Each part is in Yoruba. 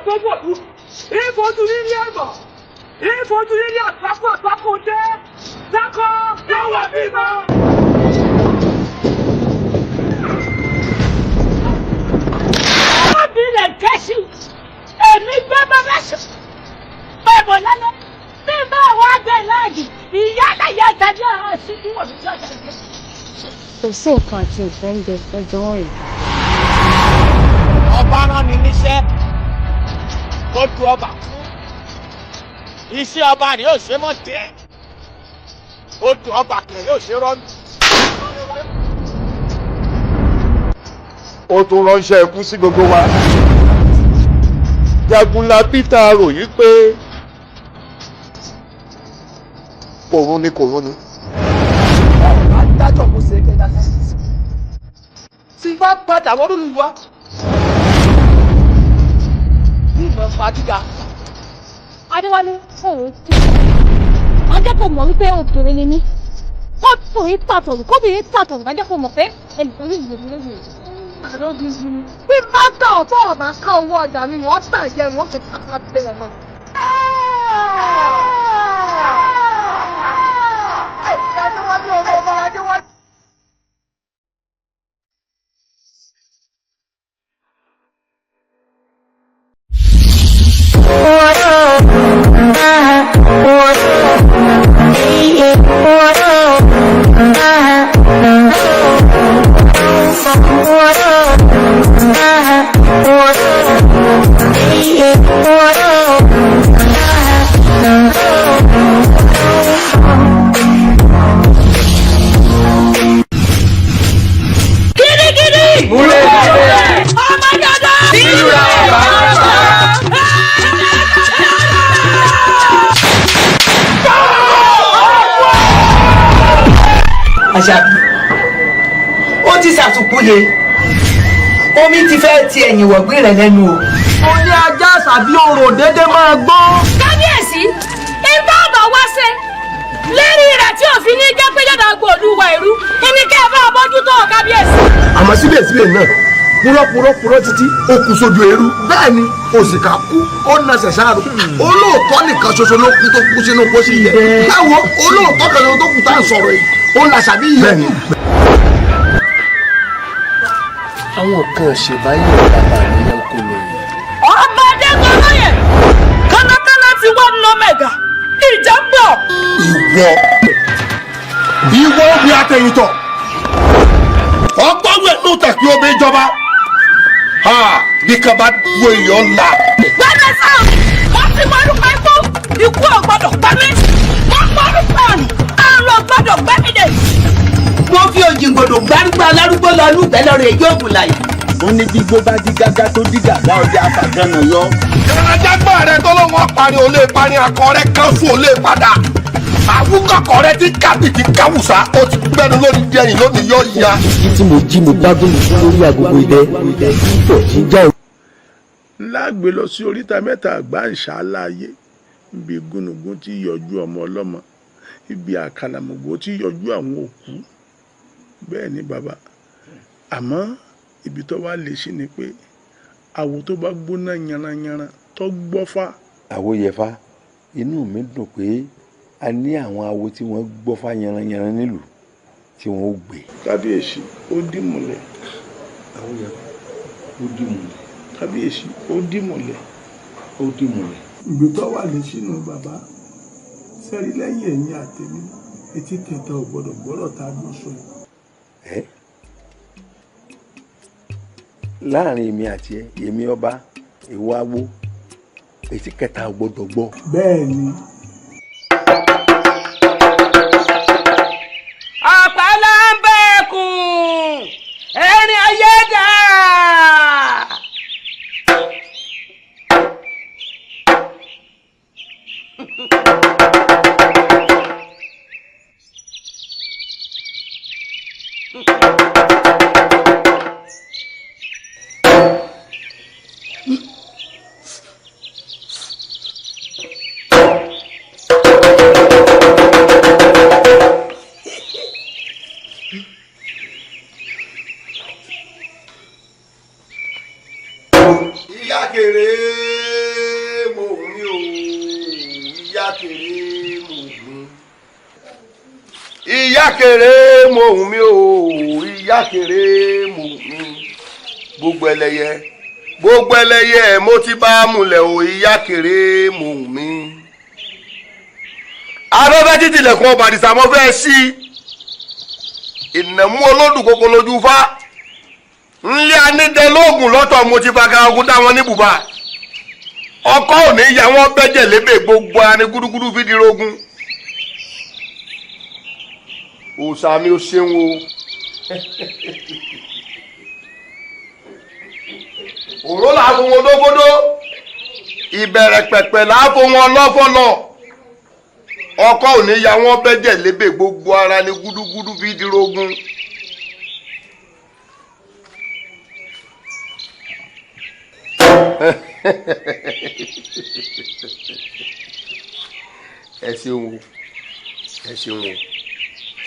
gbogbo ìfojú nílé ẹ̀gbọ́n ìfojú nílé àtàkùn dé dákọ̀ lọ́wọ́ bímọ. ọmọbìnrin kẹ́sì èmi gbé bàbá sùn bẹ́ẹ̀ lálẹ́ bí bá wà dé láàyè ìyá àlàyé tàbí àwọn sí ìwọ̀n mi lọ́jà ìgbẹ́. kò sí nǹkan àti ìfẹ́ ń bẹ ẹjọ́ rẹ̀. ọba rán ni níṣẹ́ kó tu ọba iṣẹ́ ọba rẹ̀ yóò ṣe mọ́ tẹ́ ó tu ọba kẹ̀ yóò ṣe rọ́ọ̀nù. ó tún ránṣẹ́ ikú sí gbogbo wa. Jagunla Peter ròyìn pé kòrún ni kòrún ni. adájọ́ kò ṣe é kẹ́ta tí bá padà wọ́n lórí wa ní ìmọ̀ fàdígà. Adéwálé ọ̀rọ̀ tí wọ́n jẹ́ kó mọ̀ wípé obìnrin ni mí kóbìnrin tàtọ̀rù bá jẹ́ kó mọ̀ pé ẹnìkan ní ìgbèbí lójú bí bá tà ọ̀tọ̀ ọ̀bá ká owó ọjà mi wọ́n tà jẹ́ wọ́n fi kàkà bẹ̀rẹ̀ náà. ó ti ṣàtúnkúye omi ti fẹ́ ti ẹ̀yìn wọ̀gbìn rẹ̀ lẹ́nu o. ó ní ajá sàbí orò dédé máa gbọ́. kábíyèsí ibà ọba wá ṣe lérí rẹ̀ tí òfin ní jẹ́ pé yọ̀dà gbòòlùwà ìrú kíní kẹ́ ẹ bá bójútó kábíyèsí. àmọ́ síbẹ̀síbẹ̀ náà púrọ́púrọ́ títí ó kú sójú eérú. bẹ́ẹ̀ ni òṣìkà kú ó na ṣẹ̀ṣáàrò olóòótọ́ nìkan ṣoṣo ló kú tó kú sínú pósí yẹ. báwo olóòótọ́ kan tó kú tá à ń sọ̀rọ̀ yìí ó ń la ṣàbí yẹn. àwọn kan ṣèbáyé bàbá mi ló kó lọ yìí. ọba adékọ̀ọ́ yẹn kánákáná ti wá ná mẹ́gà ìjà ń bọ̀. ìwọ bí atẹ̀yìntọ̀ ọgbọ́n wẹ̀ ló tẹ̀ kí omi jọba bí kan bá wo èèyàn ńlá. gbẹ́dẹ̀ sáà wọ́n ti mọ́rùkọ ikú ọ̀gbọ́dọ̀ pa mí wọ́n mọ́rùkọ àrùn ọ̀gbọ́dọ̀ gbẹ́mídé. wọ́n fi òjìngbòdò gbárùgbà alárúgbó lọ lùgbẹ́ lọ́rọ̀ èyí ògùn láyé. wọ́n ní bí gbó bá di gágá tó di gàgá ọjà àfàgànà yọ. ìrànlájágbá rẹ tó lọ́wọ́ parí olè parí akọ rẹ kan fún olè padà àwùkọ̀kọ̀ rẹ ti kábì ti káwùsà ó ti gbẹnu lórí jẹyìn lónìí yọ ìyá. kí tí mo jí mo bá gómìnà fún lórí agogo idẹ tó ti já. lágbè lọ sí oríta mẹ́ta àgbà ìṣáláyé ibi gúnugún tí yọjú ọmọ ọlọ́mọ ibi àkàlàmọ̀gbò tí yọjú àwọn òkú bẹ́ẹ̀ ni bàbá àmọ́ ibi tó wá lè ṣe ni pé àwo tó bá gbóná yanranyanran tó gbọ́fà. àwo yẹfa inú mi dùn pé a ní àwọn awo tí wọ́n gbọ́fà yanranyanran nílùú tí wọ́n ó gbé. kábíyèsí ó dìmọ̀lẹ̀. àwo yẹfa ó dìmọ̀lẹ̀. kábíyèsí ó dìmọ̀lẹ̀. ó dìmọ̀lẹ̀. ibi tó wà lè ṣínú bàbá sẹ́rí lẹ́yìn ẹ̀yìn àtẹ̀mí etí kẹta ò gbọ́dọ̀ gbọ́dọ̀ tá a gbọ́ sọ yìí. láàrin èmi àti èmi ọba ìwọ awo etí kẹta ò gbọ́dọ̀ gbọ́. bẹ́ẹ̀ ni. àpàlà ń bẹ̀kùn ẹ̀rín ayé dà. ìyá kéré. ìyá kéré mo hùn mí o ìyá kéré mo hùn mí gbogbo ẹlẹ́yẹ mo ti bá múlẹ̀ o ìyá kéré mo hùn mí. afẹ́fẹ́ títí ilẹ̀kùn ọba àdìsá mo fẹ́ sí ìnàmú olódù kókó lójú fá ńlẹ́ anídẹ́lógún lọ́tọ̀ mo ti fagara ogun dá wọn ní bùbá ọkọ ò ní ya wọn bẹ́jẹ̀ lébè gbogbo ara ní gúdúgúdú fídírógún òòṣà mi ò ṣeun o òró làá fún wọn dógódó ìbẹ̀rẹ̀ pẹ̀pẹ̀ làá fún wọn lọ́fọ́lọ́ ọkọ ò ní ya wọn bẹ́jẹ̀ lébè gbogbo ara ní gúdúgúdú fídírógún. ẹ ṣeun o ẹ ṣeun o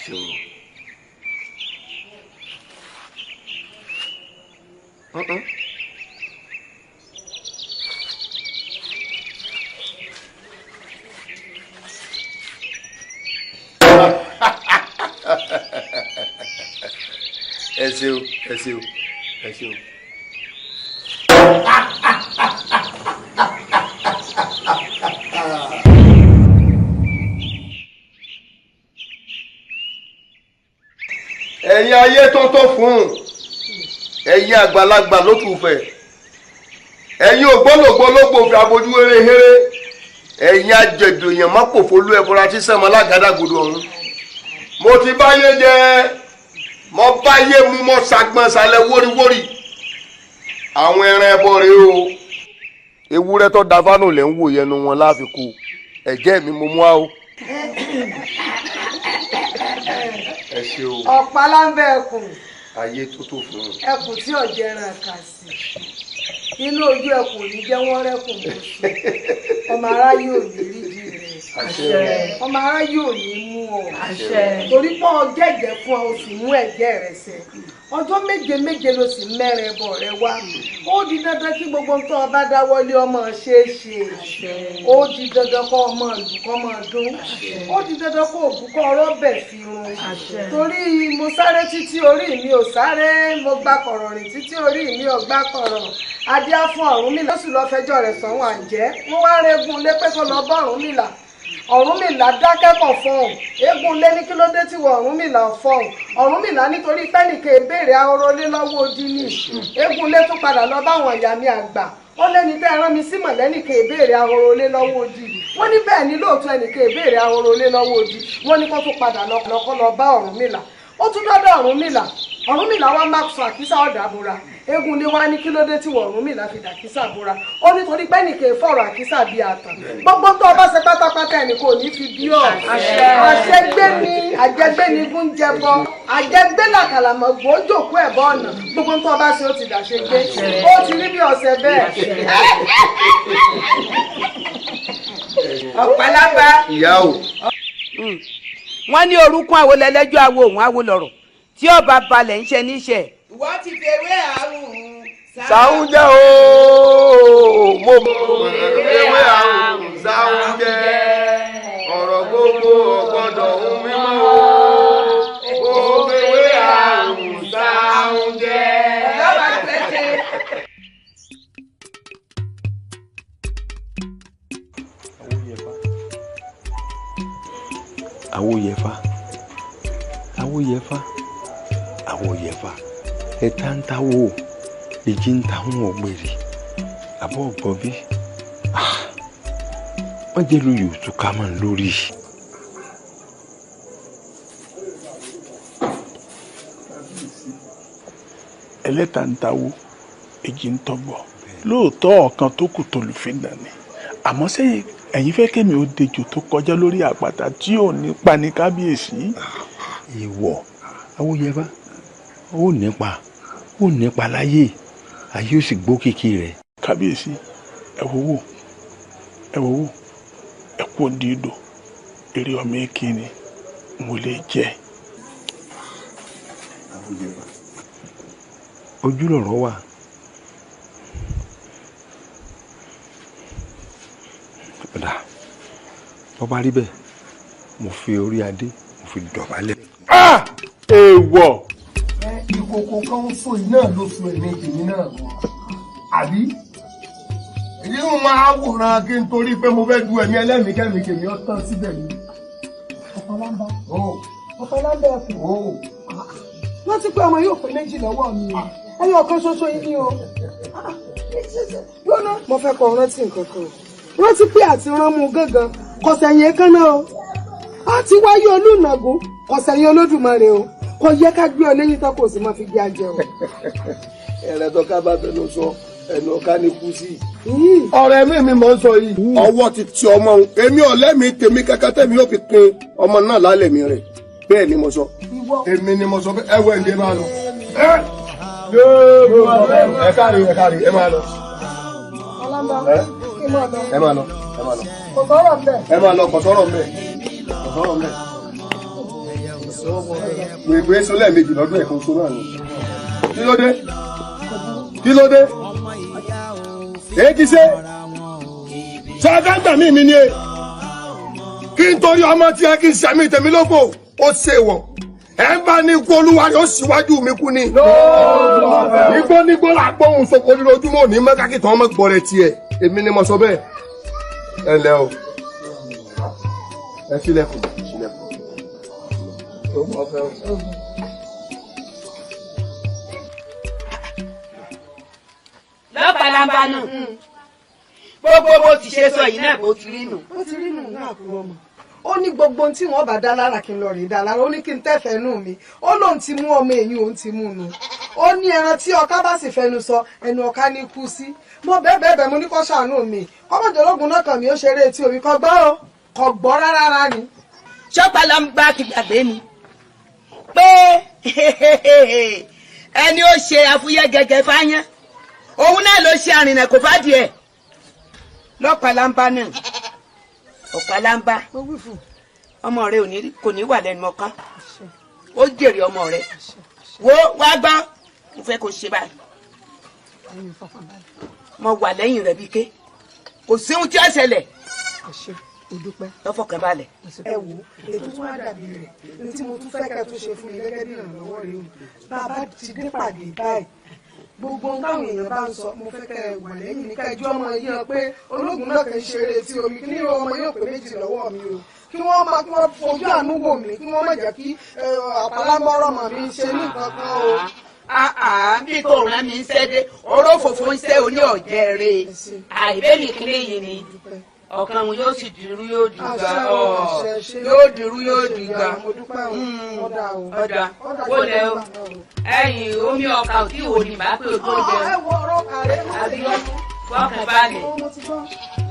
ṣeun o. ẹ ṣeun ẹ ṣeun ẹ ṣeun. ẹ̀yin ayé tó tó fún ẹ̀yin àgbàlagbà ló tún fẹ́ ẹ̀yin ògbólógbó ló gbòòfin abojú hérehére ẹ̀yin àjẹ̀dù èèyàn má pòfo lú ẹ̀bùra tí sẹ́mọ alágàdàgodo ọ̀run mo ti báyé jẹ mo báyé mu mo ṣàgbọ́n ṣàlẹ̀ wóríwórí àwọn ẹran ẹbọ rèé o ewúrẹ́ tó da fánù lẹ́ ń wò yẹnu wọn láfikún ẹ̀jẹ̀ mi mo mú wa o. ẹ ṣe o. ọ̀pá láńbẹ́ ẹkùn. ayé tó tó fún un. ẹkùn tí ọ̀jẹ̀ ẹran kà sí inú ojú ẹkùn yìí jẹ́ wọ́n rẹ́kùn lóṣù ọmọ aráyé ò ní rí di rẹ̀ ọmọ aráyé ò ní mú ọ torí pé ọjọ́ ẹ̀jẹ̀ fún ọ o sì mú ẹ̀jẹ̀ rẹ̀ sẹ́ ọjọ́ méje méje ló sì mẹ́rin ẹbọ rẹ wá ó di dandan kí gbogbo nǹkan ọba dáwọ́lé ọmọ ṣeéṣe ó di dandan kọ́ ọmọ ìlú kọ́ ọmọ dún ó di dandan kó òkú kọ́ ọ̀rọ̀ bẹ̀ fi run torí mo sáré títí orí mi ò sáré mo gbá kọ̀rọ̀ rìn títí orí mi ò gbá kọ̀rọ̀ adíá fún Ọ̀rúnmìlà ó sì lọ́ọ́ fẹjọ́ rẹ̀ sọ̀hún àǹjẹ́ wọ́n wá rẹ́gùn lé pé kó lọ bá Ọ̀rúnmìlà Ọ̀rúnmìlà dákẹ́kọ̀ọ́ fọ́hùn eégún lé ní kí ló dé tí wọ Ọ̀rúnmìlà fọ́hùn Ọ̀rúnmìlà nítorí pẹ́nìkè béèrè ahorolé lọ́wọ́ odi ní eégún lé tún padà lọ báwọn ìyá mi àgbà ó lẹ́ni tẹ́ ẹran mi sí mọ̀lẹ́nìkè béèrè ahorolé lọ́wọ́ odi wọ́n ní bẹ́ẹ̀ ni lóòótọ́ ẹnìkè béèrè ahorolé lọ́wọ́ odi wọ́n ní kó tún padà lọ́kọ́ lọ bá Ọ̀rúnmìlà ó tún dọ́dọ̀ Ọ̀rúnmìlà wá má sọ àkísà ọ̀dà bora eégún lé wá ní kí ló dé tí Ọ̀rúnmìlà fi dàkísà bora ó nítorí pé nìkè fọ̀rọ̀ àkísà bíi àtàn gbogbo tó o bá ṣe pátápátá ẹnì kò ní fi bí ọ̀ àjẹgbé ni gún jẹbọ àjẹgbé làkàlàmọ̀ gbòójòkó ẹ̀bọ ọ̀nà gbogbo tó o bá ṣe ó ti dàṣe gbé ó ti rí bí ọ̀sẹ̀ bẹ́ẹ̀. ọ̀pálábá ìyá o. wọ́n ní orúkún àwo lẹ́lẹ́jọ́ àwo òun àwo lọ̀rọ̀ tí ọba balẹ̀ ń ṣe níṣẹ́. ìwọ ti fèwé àrùn sáhùn jẹ́ ooo mo fèwé àrùn sáhùn jẹ́ ọ̀rọ̀ gbogbo ọ̀gbọ́dọ̀ ń mímọ́ o mo fèwé àrùn sáhùn jẹ́. àwòyẹ̀fà ẹ̀ta ń táwò èjì ń táwọn ọ̀gbẹ̀rì àbọ̀ ọ̀gbọ́n bí wọ́n jẹ́ lóye òtúká mọ́ lórí. ẹlẹ́ta ń táwò èjì ń tọ́gbọ̀ lóòótọ́ ọ̀kan tó kù tó lùfín dání àmọ́ sẹ́yìn ẹ̀yin fẹ́ kẹ́mi ó dejò tó kọjá lórí àpáta tí ò ní pa ní kábíyèsí. ìwọ àwòyẹ̀fà ó nípa láyé ayé ó sì gbókìkí rẹ̀. kábíyèsí ẹ wò ẹ kú òǹdí ìdò eré ọmọ èkì ni mo lè jẹ. ojú lọ̀rọ̀ wà ọ̀dà bọ́ bá rí bẹ́ẹ̀ mo fi orí adé mo fi dọ̀bálẹ̀. èèwọ̀. ìkòkò kan fún yìí náà ló sun ẹ̀mí tèmi náà wọ̀ àbí èyí ń máa wòran kí n torí pé mo fẹ́ du ẹ̀mí ẹlẹ́mìí kẹ́mi kèmí ó tán síbẹ̀ yìí. Ọ̀pọ̀lọpọ̀ ẹ̀kọ́. Wọ́n ti pé ọmọ yóò pé méjì lọ́wọ́ mi o. Ẹyọ kan ṣoṣo yìí ni o. Lọ́nà mo fẹ́ kọ́ rántí nǹkan kan. Rántí pé àti ránmú gángan kò sẹ̀yìn kan náà o. A ti wáyé olùnàgún kò sẹ̀yìn Olódùmarè o. Kò yẹ ká gbé ọ lẹ́yìn tó kò sì máa fi gbé ajẹ o. ẹ̀rẹ̀ tó ká bá fẹ́ lọ sọ ẹnu ọ̀ká ní kú sí. ọ̀rọ̀ ẹ̀mí mi máa ń sọ yìí. ọwọ́ ti ti ọmọ òun èmi ọ̀lẹ́mìí tèmi kankan tẹ̀mí yóò fi pin ọmọ náà lálẹ́ mi rẹ̀ bẹ́ẹ̀ ni mo sọ. èmi ni mo sọ pé ẹwẹ́ ǹdẹ́ máa lọ. ẹ kárí ẹ máa lọ. ẹ máa lọ. Kò sọ̀rọ̀ mbẹ̀. ẹ máa lọ kò sọ̀rọ̀ mbẹ̀. Gbègbè sọ lẹ́ẹ̀mejì lọ́dún ẹ̀kan oṣù náà ni. Kí ló dé? Èyí ti ṣe. Ṣáájú mi ni e. Kí n torí ọmọ tí ẹ kí n ṣàmì tèmi lóko, ó ṣe wọ̀. Ẹ bá ní kó olúwa yóò síwájú mi kú ni. Igbó nígbó là gbóhùn soko lójoojúmọ́ ní mẹ́ka kí tán ọmọ gbọ́ rẹ̀ tiẹ̀. Èmi ni mo sọ bẹ́ẹ̀. Ẹ ǹlẹ́ o. Ẹ ṣílẹ̀kùn. lọ́pàlàmbà náà gbogbo bó ti ṣe sọ yìí náà bó ti rí nù. Ó ti rí nù náà kúrò mọ́. Ó ní gbogbo ohun tí wọ́n bá dá lára kí n lọ rí dá lára. Ó ní kí n tẹ́fẹ̀ẹ́ nù mi. Ó lóun ti mú ọmọ èyí òun ti mú nu. Ó ní ẹran tí ọká bá sì fẹnu sọ ẹnu ọká ní kú sí. Mo bẹ́ẹ̀ mo ní kó ṣàánú mi. Kọ́mọ̀jọ́lógún náà kàn mí ó ṣeré etí omi kọ́ gbọ́ o. Kọ́ gbọ́ rárá ni. Ṣọ́pàlàmbà ti gbàgbé mi pé ẹni ó ṣe àfúyẹ́ gẹ́gẹ́ fáyán òun náà ló ṣe àrìnà kò fà díẹ̀ lọ́pàlàmbà náà ọ̀pàlàmbà ọmọ rẹ kò ní wà lẹ́nu ọkàn ó jèrè ọmọ rẹ wo wá gbọ́ mo fẹ́ kó ṣe báyìí mo wà lẹ́yìn rẹ̀ bí ké kò sí ohun tí ó ṣẹlẹ̀ lọ́fọ̀kàn balẹ̀. Ẹ wo ètò tó wá dàbí rẹ̀ ní tí mo tún fẹ́ kẹ́ tó ṣe fún mi gẹ́gẹ́ bí ìrànlọ́wọ́ rẹ̀ o bàbá ti dé pàdé báyìí gbogbo táwọn èèyàn bá ń sọ mo fẹ́ kẹ́ wà lẹ́yìn ní kẹjọ́ ọmọ yìí hàn pé ológun náà kì í ṣeré tí omi kí ní ọmọ yóò pé méjì lọ́wọ́ mi o kí wọ́n máa kí wọ́n fojú àánú wò mí kí wọ́n má jẹ́ kí àpálámọ́rọ̀ mọ̀ mi ṣe ní nǹkan kan o. bí kò rán mi ń ṣẹ́dé oró fòfò ń ṣe oní ọ̀jẹ̀ rẹ̀ àìbẹ́mi kílé yìí ni ọ̀kan wọn yóò sì dìrú yóò dìgbà yóò dìrú yóò dìgbà ọ̀dà ó lẹ o ẹ̀yìn omi ọkà ò tí wò ní bá pé ojú ọjọ́ àbí fọkàn balẹ̀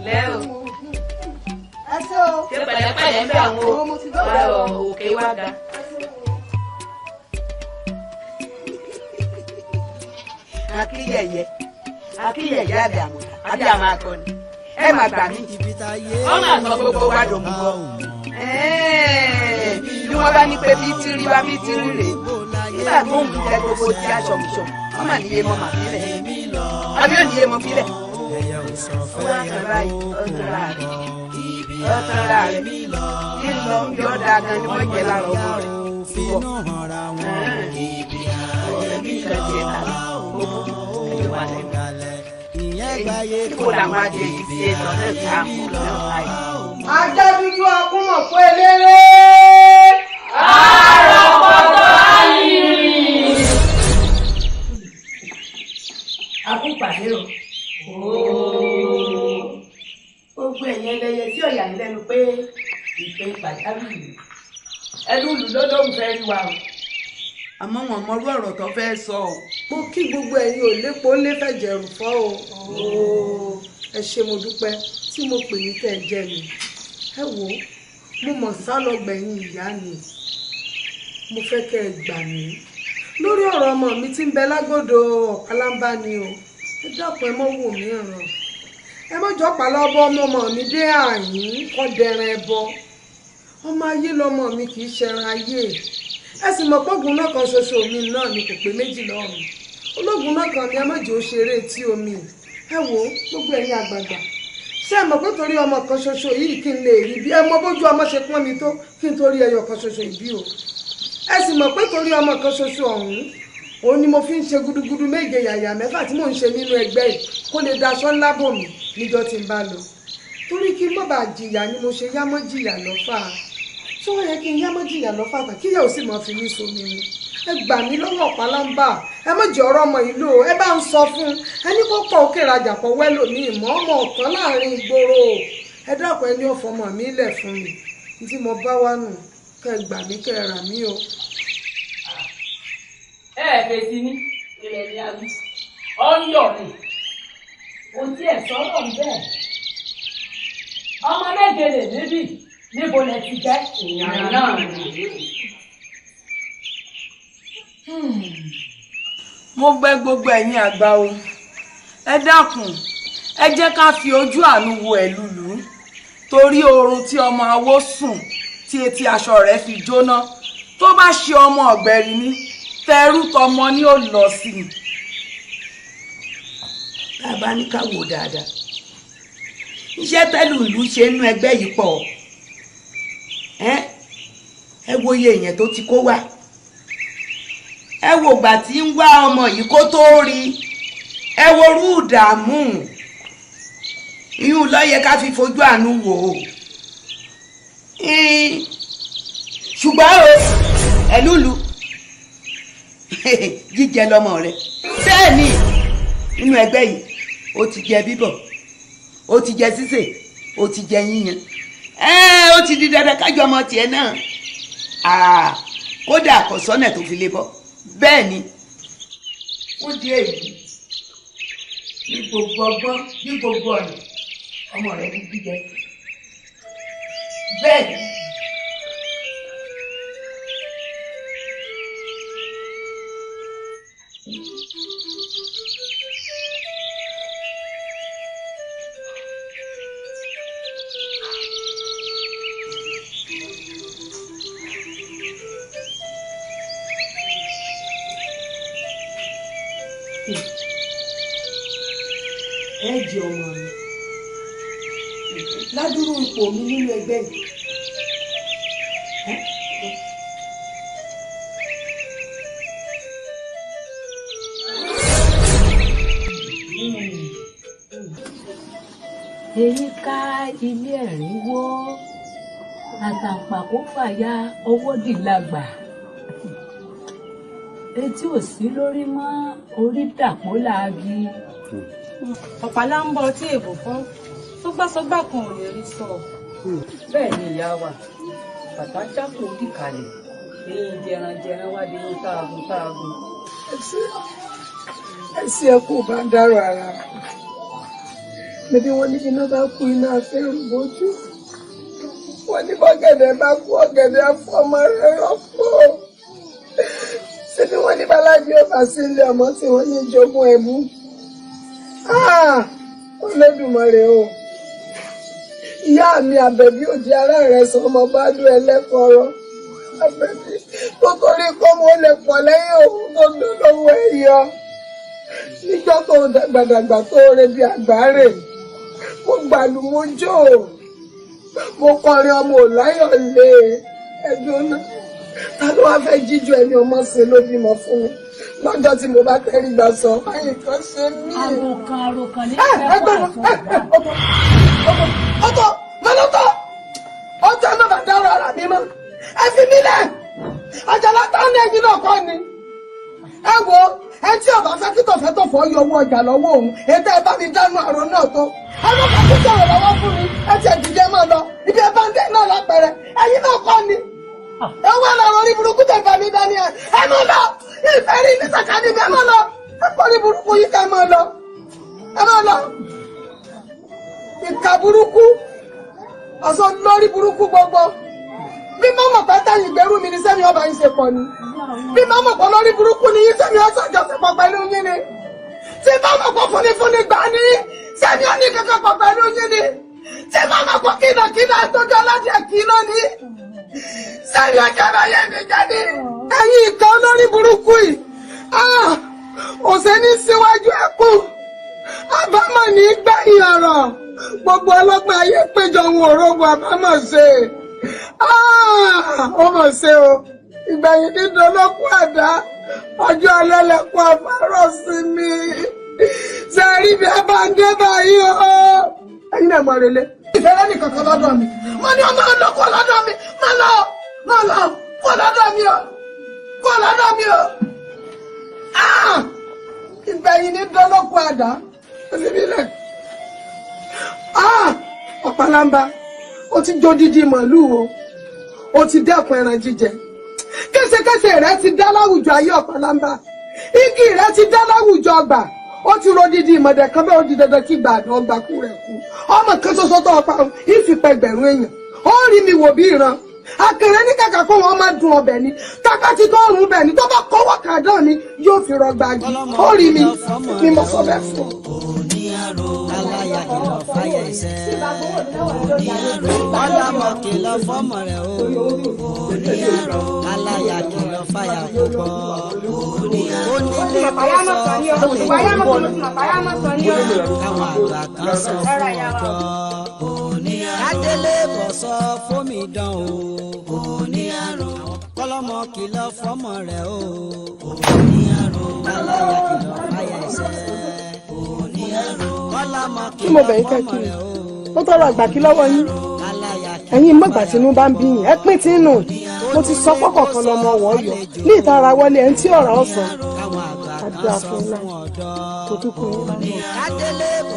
lẹ́ o ṣé pẹ̀lẹ́pẹ̀lẹ́ ń bẹ àwọn òkè wá ga. akíyẹ̀yẹ́ àdàmú akọni ẹ má gbà mí wọ́n máa sọ gbogbo wa dùn bọ́ bí wọ́n bá ní pé bí tírí wá bí tírí rè nígbà tó ń jẹ gbogbo tí a ṣọ̀mùṣọ̀ wọ́n mà níye mọ́ màá fílẹ̀ àbí ò níye mọ́ fílẹ̀ wọ́n á kàn báyìí ọ̀tún ra rẹ̀ lílọ yóò dáa gan ni wọ́n jẹ lára ọmọ rẹ̀ bọ̀ ọ̀rẹ́ bí nǹkan tiẹ̀ kà gbogbo ẹ̀yọ́ wà lẹ́nu. Kó làwọn adé yìí fi ẹ̀tọ́ náà ká mú lọ́wọ́ báyìí. Ajá dúdú akúmọ̀ fún eléré. Àròpọ̀tọ̀ ayìrì. Akúpàdé o. Gbogbo ẹ̀yìn ẹlẹ́yẹ tí ọ̀yà ń lẹ́nu pé ìpè pàjáwìrì. Ẹnu ìlú lọ́dọ̀ọ́hùn fẹ́ rí wa o. Àmọ́ wọn mọrú ọ̀rọ̀ tó fẹ́ sọ o. Mo kí gbogbo ẹ̀yin ò lépo lé fẹ̀jẹ̀rù fọ́ o. Ẹ ṣé mo dúpẹ́ tí mo pè ní tẹ́ ẹ jẹ́ mi. Ẹ wò ó, mo mọ̀ sálọgbẹ̀yìn ìyá mi. Mo fẹ́ kẹ́ ẹ gbà mí. Lórí ọ̀rọ̀ ọmọ mi tí ń bẹ lágbọ́dọ̀ ọ̀pálámbá ni o. Ẹ dákun ẹ mọ́ wò mí ràn. Ẹ mọ́ jọ́pàá lọ́bọ́ ọmọ mi dé àyín kọ́ dẹran ẹbọ. Ọmọ ayé lọmọ mi kì í ṣẹran ayé. Ẹ sì mọ̀ pọ́gùn náà kan ṣoṣo mi náà ni kò pé méjì lọ́rùn. Ológun náà kan ni ẹ má jẹ́ ó ṣeré tí omi. Ẹ wò ó gbogbo ẹ̀yin àgbààgbà. Ṣé ẹ mọ̀ pé torí ọmọ kan ṣoṣo yìí kí n lè rí bí ẹ mọ bójú ọmọ ṣe pọ́n mi tó kí n torí ẹyọ kan ṣoṣo ìbí o. ẹ sì mọ̀ pé torí ọmọ kan ṣoṣo ọ̀hún òun ni mo fi ń ṣe gudugudu méje yàyà mẹ́fà tí mò ń ṣe nínú ẹgbẹ́ yìí kó lè daṣọ ńlá bò mí níjọ́ tí n bá lọ torí kí n má bàa jìyà ni mo ṣe yámọ́ jìyà lọ́fà ṣé wọ́n yẹ kí n yámọ́ jìyà lọ́fà tà kíyà ò sì mọ̀ fi mí somi mu ẹ gbà mí lọ́wọ́ ọ̀pálámbà ẹ má jẹ́ ọ̀rọ̀ ọmọ ìlú ẹ bá ń sọ fún ẹni kó pọ̀ òkè rajà pọ̀ wẹ́lò ní ìmọ̀ ọmọ ọ̀tán láàrin ìgboro ẹ dákun ẹni ọ̀fọ̀ mọ̀ mí lẹ̀ fún mi tí mo bá wá nù kẹ́ ẹ gbà mí kẹ́ ẹ rà mí o. fèsì ní ilẹ̀ ní àbí ọ̀yọ́ ni kò tí ẹ̀ sọ́rọ̀ ń bẹ́ẹ̀ ọmọ méje lè níbí níbo lẹ ti jẹ́ ìyàn náà mo bẹ̀ gbogbo ẹ̀yin àgbà o ẹ dákun ẹ jẹ́ ká fi ojú àánú wo ẹ̀lúlú torí oorun tí ọmọ awó sùn tí etí aṣọ rẹ̀ fi jóná tó bá ṣe ọmọ ọ̀gbẹ̀rì ní tẹrú tọmọ ni ó lọ sí i. bàbá ní ká wò dáadáa iṣẹ́ tẹ́lùlù ṣe nínú ẹgbẹ́ yìí pọ̀ ẹ wo iye èèyàn tó ti kó wá ẹ wo ìgbà tí ń wá ọmọ yìí kó tó rí ẹ wo irú ìdààmú ìyún ló yẹ ká fi fojú àánú wò ó ṣùgbọ́n o ẹ̀lúlu jíjẹ lọmọ rẹ bẹ́ẹ̀ ni nínú ẹgbẹ́ yìí ó ti jẹ bíbọ̀ ó ti jẹ sísè ó ti jẹ yíyan ó ti di dandan kájọ ọmọ tiẹ̀ náà kódà kò sọ́nà tó fi lè bọ́ bẹ́ẹ̀ ni ó di èyí ní gbogbo ọgbọ́n ní gbogbo ọ̀nà ọmọ rẹ ní jíjẹ bẹ́ẹ̀ ni. ẹ jẹ́ ọmọ mi ládùúrú ipò mi nínú ẹgbẹ́ yìí èyí ká ilé ẹ̀rín wó àtàǹpàkò fàya owó dìlagbà etí ò sí lórí mọ́ orí dàpọ̀ láàgì. ọ̀pàlà ń bọ tí èbò fún sọgbàsọgbà kan ò lè rí sọ. bẹ́ẹ̀ ni ìyá wa bàtà jákò dì kalẹ̀ èyí jẹranjẹran wá dé ní táàgùn táàgùn. ẹsẹ ẹ kò bá dárò ara níbi wọn ní iná bá kú iná afẹ́rù bójú wọn ní bọ́gẹ̀dẹ̀ bá kú ọ̀gẹ̀dẹ̀ afọ́mọ rẹ̀ rọ́pò síbi wọn ní bálájí ọba sílé ọmọ tí wọn ní jogún ẹ̀mú Olódùmarè o ìyá mi Àbẹ̀bí òjì ara rẹ̀ sọ ọmọ bá dún ẹlẹ́kọ̀ọ́rọ́ Àbẹ̀bí tó torí kó mo lè pọ̀ lẹ́yìn òun tó dún lówó ẹ̀yọ níjọ́ tó dàgbàdàgbà tó rẹ bí àgbáre mo gbàlù mo jó mo kọrin ọmọ òláyọ̀ lé ẹjọ́ náà ta ló wá fẹ́ jíjọ ẹni ọmọ ṣe ló bímọ fún mi lọ́jọ́ tí mo bá tẹ́rí gbà sọ báyìí kan ṣe mí. àròkàn ní ẹgbẹ́ ọ̀tọ̀ mọ́lọ́tọ̀ ọjọ́ náà bá dára ara mi mọ́ ẹ fi mí lẹ̀ àjàlá táwọn ẹ̀yìn náà kọ́ ni ẹ wo ẹ tí ọba fẹ́ kí tọ̀fẹ́tọ̀ fọ́ yọ owó ọjà lọ́wọ́ òun ètò ẹ bá mi dánú àrò náà tó ọlọ́pàá tó sọ̀rọ̀ lọ́wọ́ fún mi ẹ ti ẹ̀dìjẹ́ máa lọ ibi ẹ bá ń dé náà lápẹ̀rẹ̀ ẹ̀yìn náà kọ́ ni ẹ wá lọ́rọ̀ orí burúkú tẹ̀ fà mí dání ẹ mọ̀ lọ ìfẹ́ rí ní sàkádì mi ẹ mọ̀ lọ ẹ kọ́ ní burúkú yìí ká ẹ mọ̀ lọ ìka burúkú ọ̀sán lórí burúkú gbogbo bí mọ́mọ́ pátá ìgbẹ́rù mi ní sẹ́mi ọba yìí ṣe pọ̀ ni bí mọ́mọ́ pọ̀ lórí burúkú ni yín sẹ́mi ọ̀sán jọ̀sẹ̀ pọ̀ pẹ̀lú yín ni tí mọ́mọ́ pọ̀ fúnifúni gbà ní sẹ́mi ọ̀ní kankan pọ̀ pẹ̀lú yín ni tí mọ́mọ́ pọ̀ kínàkínà tójú ọlọ́dẹ kínà ni sẹ́mi ọjọ́ ayé mi jáde ẹ̀yin ìka lórí burúkú yìí òsèní síwájú ẹkú àbámọ̀ ní gbẹ̀yìn ọ̀rọ̀ gbogbo ọlọ́gbọ́n ayé péjọ ohun òrógun àbámọ̀ ṣe ó mọ̀ ṣe o ìgbẹ̀yìn nínú olókùn àdá ọjọ́ alẹ́ lẹ́kùn àfárọ̀ sí mi sẹ́rí bí a bá ń dé báyìí o. ẹ̀yin náà mọ̀ relé. ìfẹ́rẹ́ nìkan kan lọ́dọ̀ mi mo ní ọmọ olókùn lọ́dọ̀ mi má lọ kó lọ́dọ̀ mi o kó lọ́dọ̀ mi o. ìgbẹ̀yìn nínú olókùn àdá ó sì bí lẹ̀. Ọ̀pálámbá ó ti jó dídí màlúù o ti dẹ́kun ẹran jíjẹ kẹsẹkẹsẹ rẹ ti dá láwùjọ ayé Ọ̀pálámbá igi rẹ ti dá láwùjọ ọgbà ó ti ro dídí ìmọ̀dẹ̀ kan bẹ́ẹ̀ ó di dandan kí gbàdán ọgbà kú rẹ̀ kú ọmọ kan ṣoṣo tó ọpa ìfipẹ́ ẹgbẹ̀rún èèyàn ó rí mi wò bí ìran akẹrẹ ní kàkà kó wọn máa dùn ọbẹ̀ ni kàkà tí tó rùn bẹ̀ ni tó bá kọ́wọ́ kàdán mi yóò fi rọgbà jù ó rí mi ni mo sọ bẹ́ẹ̀ fún aláya kìlọ̀ fáyà iṣẹ́ oníyàrá ọlámọ kìlọ̀ fọ́mọ rẹ̀ oníyàrá aláya kìlọ̀ fáyà púpọ̀ onílé kò sọ káwọn àgbà kan sọ fún ọjọ́ kádélé kò sọ fómi dán o oníyàrá kọlọmọ kìlọ̀ fọ́mọ rẹ̀ oníyàrá aláya kìlọ̀ fáyà iṣẹ́ kí mo bẹ̀yìn kẹ́kiri ó tọrọ àgbà kí lọ́wọ́ yín ẹ̀yin mọ̀gbà tínú bá ń bí yín ẹ pín tí nù mo ti sọ pọ́kọ̀ kan lọ́mọ ọ̀wọ́ yọ ní ìtara wọlé ẹni tí ọ̀rọ̀ ọ̀sán àti àfọlá kò tún kún un